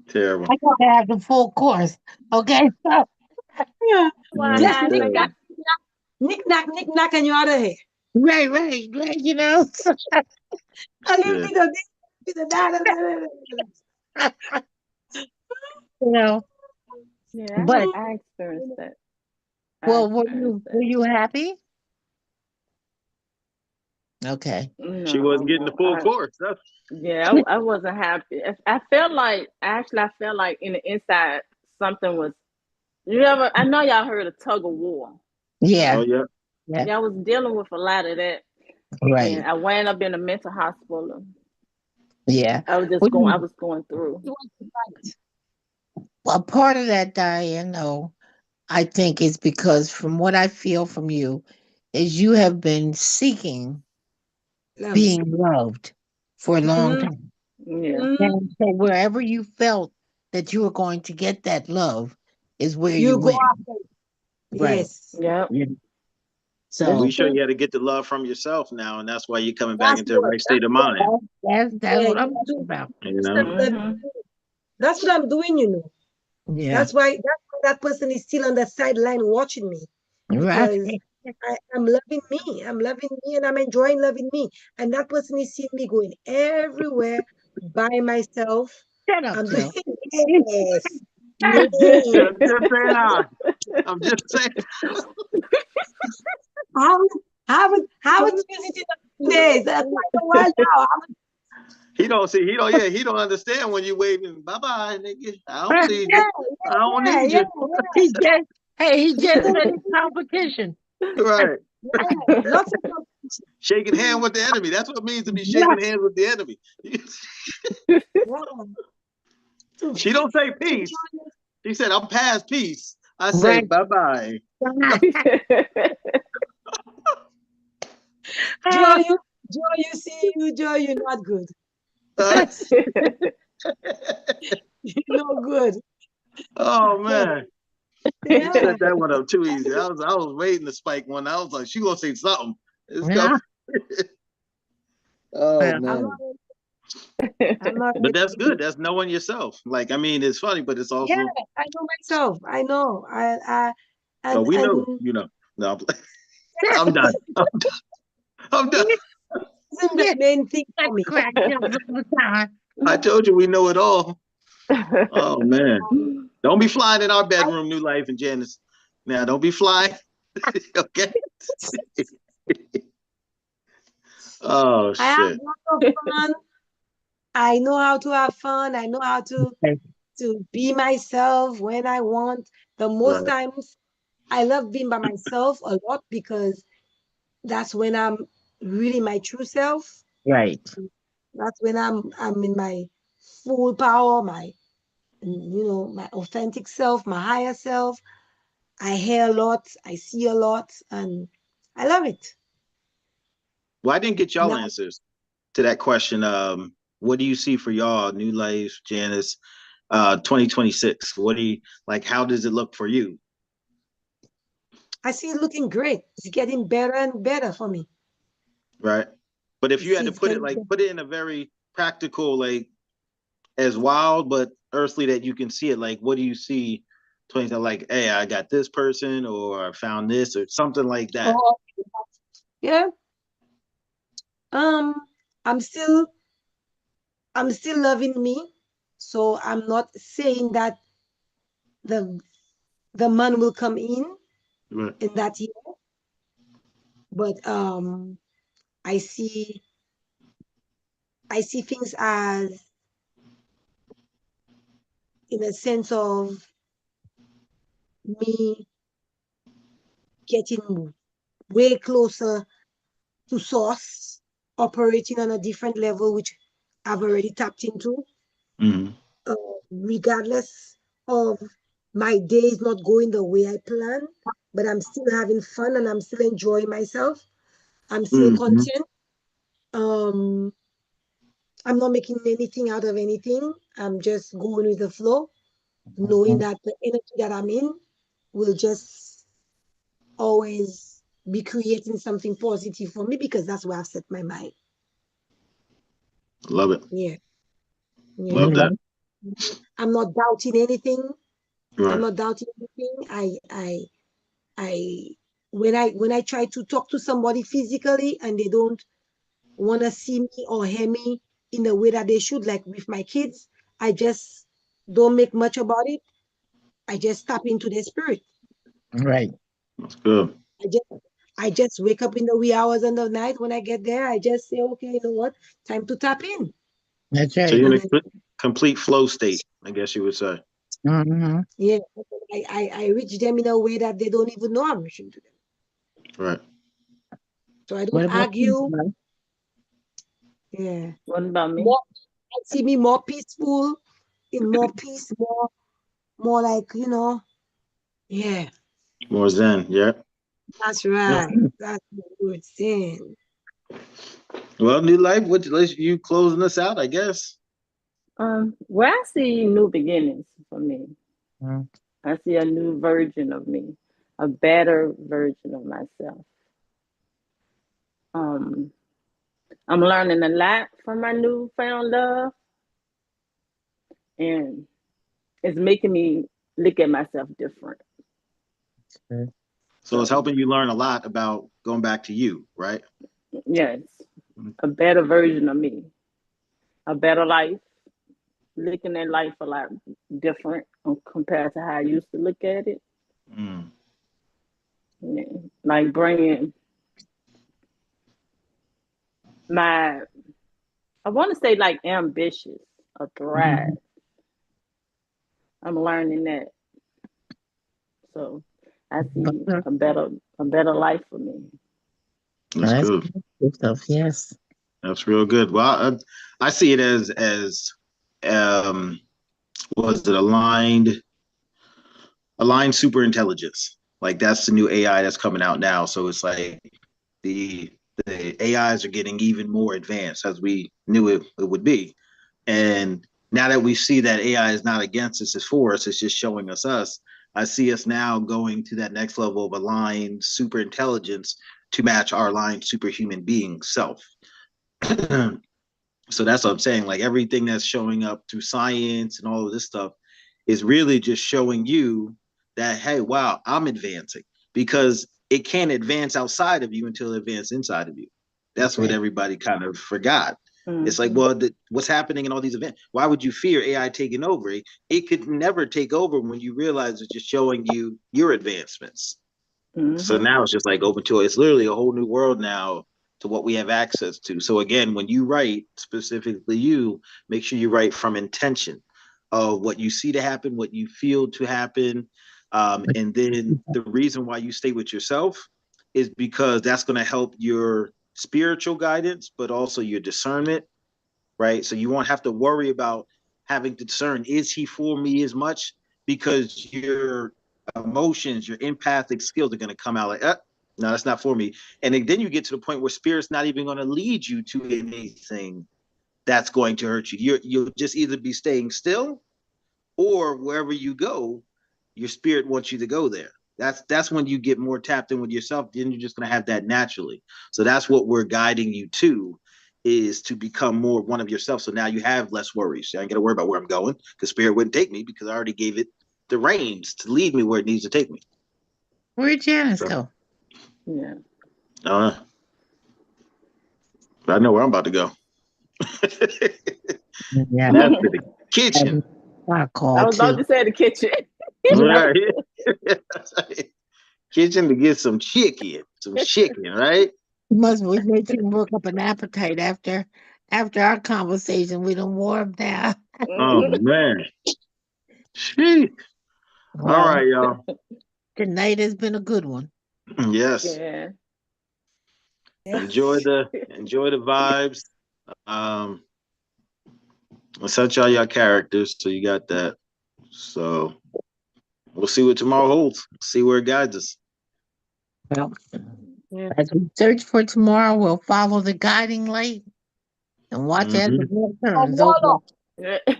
Terrible. I gotta have the full course. Okay. So, Yeah. Why Just I Terrible. got knick knack, and you're out of here. right. You know. A little Yeah. bit of this, bit of that. you know. yeah, But I experienced that. I well, were experienced were that. you happy? Okay. She wasn't getting the No, full course. That's yeah, I wasn't happy. I felt like actually I felt like in the inside something was. You ever? I know y'all heard of tug of war. Yeah. oh yeah. Yeah. Yeah, I was dealing with a lot of that, Right. and I wound up in a mental hospital. Yeah. I was just Well, going. I was going through. a part of that, Diane, though, I think is because from what I feel from you, is you have been seeking Love. being loved for a long Mhm, time. Yeah. mhm. And so wherever you felt that you were going to get that love is where you You go went. after it. Right. Yes. Yep. Yeah. That's We So sure true. you had to get the love from yourself now, and that's why you're coming back That's into the what. right state of mind. that's Yeah, what you I'm have talking to about. You start know. loving Mm-hmm. you. That's what I'm doing, you know. Yeah. That's why that person is still on the sideline watching me Right. because I'm loving me. I'm loving me and I'm enjoying loving me. And that person is seeing me going everywhere by myself. Shut up, I'm doing Jill. yes. Yes. Just saying. I'm just saying. I haven't visited in days. That's quite a while now. He don't see. He don't. Yeah. He don't understand when you waving. Bye bye, nigga. I don't need Yeah, you. I don't yeah, need yeah, you. He just, hey, he just said it's competition. Right. yeah. Lots of competition. Shaking hand with the enemy. That's what it means to be Yeah. shaking hands with the enemy. Yeah. She don't say peace. She said, I'm past peace. I say Right. bye bye. Joy, you see you, Joy, you're not good. You're not good. Oh man. You Yeah. set that one up too easy. I was waiting to spike one. I was like, she gonna say something. Let's go. Yeah. Oh Yeah. I'm man. not I'm not But that's good. That's knowing yourself. Like, I mean, it's funny, but it's Yeah, also, I know myself. I know. I oh, we and know, you know. No, I'm done. I'm done. isn't the main thing for me. Crack jokes all the time. I told you we know it all. Oh man. Don't be flying in our bedroom, New Life and Janice. Now don't be flying. Okay. Oh I have shit. lots of fun. I know how to have fun. I know how to Okay. be myself when I want. The most Right. times I love being by myself a lot because that's when I'm really my true self. Right. That's when I'm in my full power, my my authentic self, my higher self. I hear a lot, I see a lot, and I love it. Well, I didn't get y'all Now answers to that question. What do you see for y'all, New Life, Janice, 2026? What do you like? How does it look for you? I see it looking great. It's getting better and better for me. Right. But if you had to It's put it getting like better. put it in a very practical, like as wild but earthly that you can see it, like what do you see 20 like, hey, I got this person or I found this or something like that. Oh, yeah. Um, I'm still loving me. So I'm not saying that the man will come in Right. that year, but I see things as in a sense of me getting way closer to source, operating on a different level, which I've already tapped into, Mhm. regardless of my days not going the way I plan, but I'm still having fun and I'm still enjoying myself. I'm still Mhm. content. Um, I'm not making anything out of anything. I'm just going with the flow, knowing that the energy that I'm in will just always be creating something positive for me because that's where I've set my mind. Love it. Yeah, yeah. Love that. I'm not doubting anything. I'm Right. not doubting anything. I, when I try to talk to somebody physically and they don't want to see me or hear me in the way that they should, like with my kids, I just don't make much about it. I just tap into their spirit. Right. That's good. I just I just wake up in the wee hours of the night. When I get there, I just say, okay, you know what? Time to tap in. That's So right. you're And in a complete flow state, I guess you would say. Mm-hmm. yeah, I reach them in a way that they don't even know I'm reaching to them. Right. So I What don't about you, argue. Mom? Yeah. What about me? More I see me more peaceful, in more peace, more like, yeah, More zen. Yeah. that's Yeah. right. That's the word saying. Well, new life. What you closing us out? I guess. Where I see new beginnings for me. Mm. I see a new version of me, a better version of myself. Um, I'm learning a lot from my newfound love, and it's making me look at myself different. Good. So it's So, helping you learn a lot about going back to you, right? yes, a better version of me, a better life, looking at life a lot different compared to how I used to look at it. Mm. Yeah. Like bringing my, I want to say like ambitious, a thrive. Mhm. I'm learning that. So I see Okay. a better life for me. That's That's good. good stuff. Yes. That's real good. Well, I see it as um, was it aligned super intelligence? Like that's the new AI that's coming out now. So it's like the the AIs are getting even more advanced as we knew it would be. And now that we see that AI is not against us, it's for us, it's just showing us. I see us now going to that next level of aligned super intelligence to match our aligned superhuman being self. So that's what I'm saying. Like everything that's showing up through science and all of this stuff is really just showing you that, hey, wow, I'm advancing because it can't advance outside of you until it advances inside of you. That's what Right. everybody kind of forgot. It's like, Mm-hmm. well, what's happening in all these events? Why would you fear AI taking over? It could never take over when you realize it's just showing you your advancements. So Mm-hmm. now it's just like open to it. It's literally a whole new world now to what we have access to. So again, when you write, specifically you, make sure you write from intention of what you see to happen, what you feel to happen. And then the reason why you stay with yourself is because that's going to help your spiritual guidance, but also your discernment, right? So you won't have to worry about having to discern, is he for me as much? Because your emotions, your empathic skills are going to come out like, no, that's not for me. And then you get to the point where spirit's not even going to lead you to anything that's going to hurt you. You'll just either be staying still, or wherever you go, your spirit wants you to go there. That's when you get more tapped in with yourself. Then you're just going to have that naturally. So that's what we're guiding you to, is to become more one of yourself. So now you have less worries. I ain't got to worry about where I'm going because spirit wouldn't take me because I already gave it the reins to lead me where it needs to take me. Where'd Janice So, go? Yeah. uh, I know where I'm about to go. Yeah. And that's to the I kitchen. I called was about too. to say the kitchen. Right. Kitchen to get some chicken, right? We made you work up an appetite after our conversation. We don't warm down. Oh man. Sheesh. All Well, right, y'all. tonight has been a good one. Yes. Yeah. Enjoy the vibes. I sent y'all your characters, so you got that. So we'll see what tomorrow holds. See where it guides us. Well, Yeah. as we search for tomorrow, we'll follow the guiding light and watch as the world turns over. Warlock.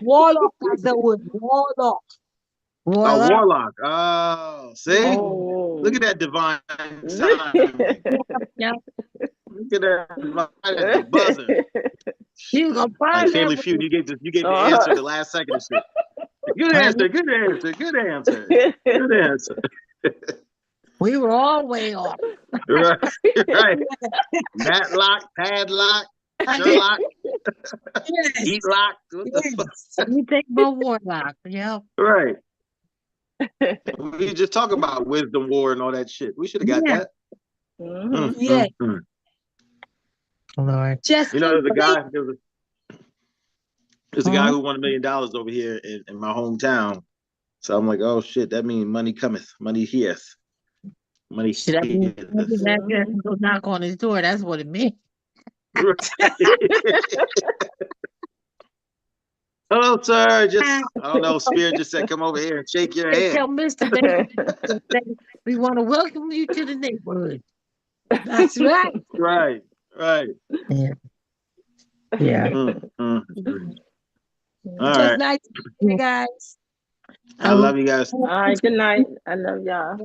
Warlock, that's the word. Warlock. A Warlock. warlock. Oh, see? Oh. Look at that divine timing. Yeah. Look at that divine at the buzzer. You gonna Like find Family that Feud, you gave the answer the last second and shit. Good answer, good answer, good answer, good answer. we were all way off. Right, right. Matlock, padlock, Sherlock, Yes. Heatlock. What the fuck? Yes. You think about Warlock, yeah. Right. We just talk about wisdom war and all that shit. We should have got Yeah. that. Mhm. Yeah. Lord. Just You know, there's a complete. guy. There's a guy who won $1 million over here in my hometown. So I'm like, oh shit, that means money cometh, money heeth, money Should I be heeth. back there and go knock on his door? That's what it means. Hello, sir. Just I don't know. Spirit just said, come over here and shake your Hey, tell hand. Mr. Davis we want to welcome you to the neighborhood. That's right. Right, right. Yeah. Yeah. All Just right. nice to meet you guys. I love you guys. All right. Good night. I love y'all.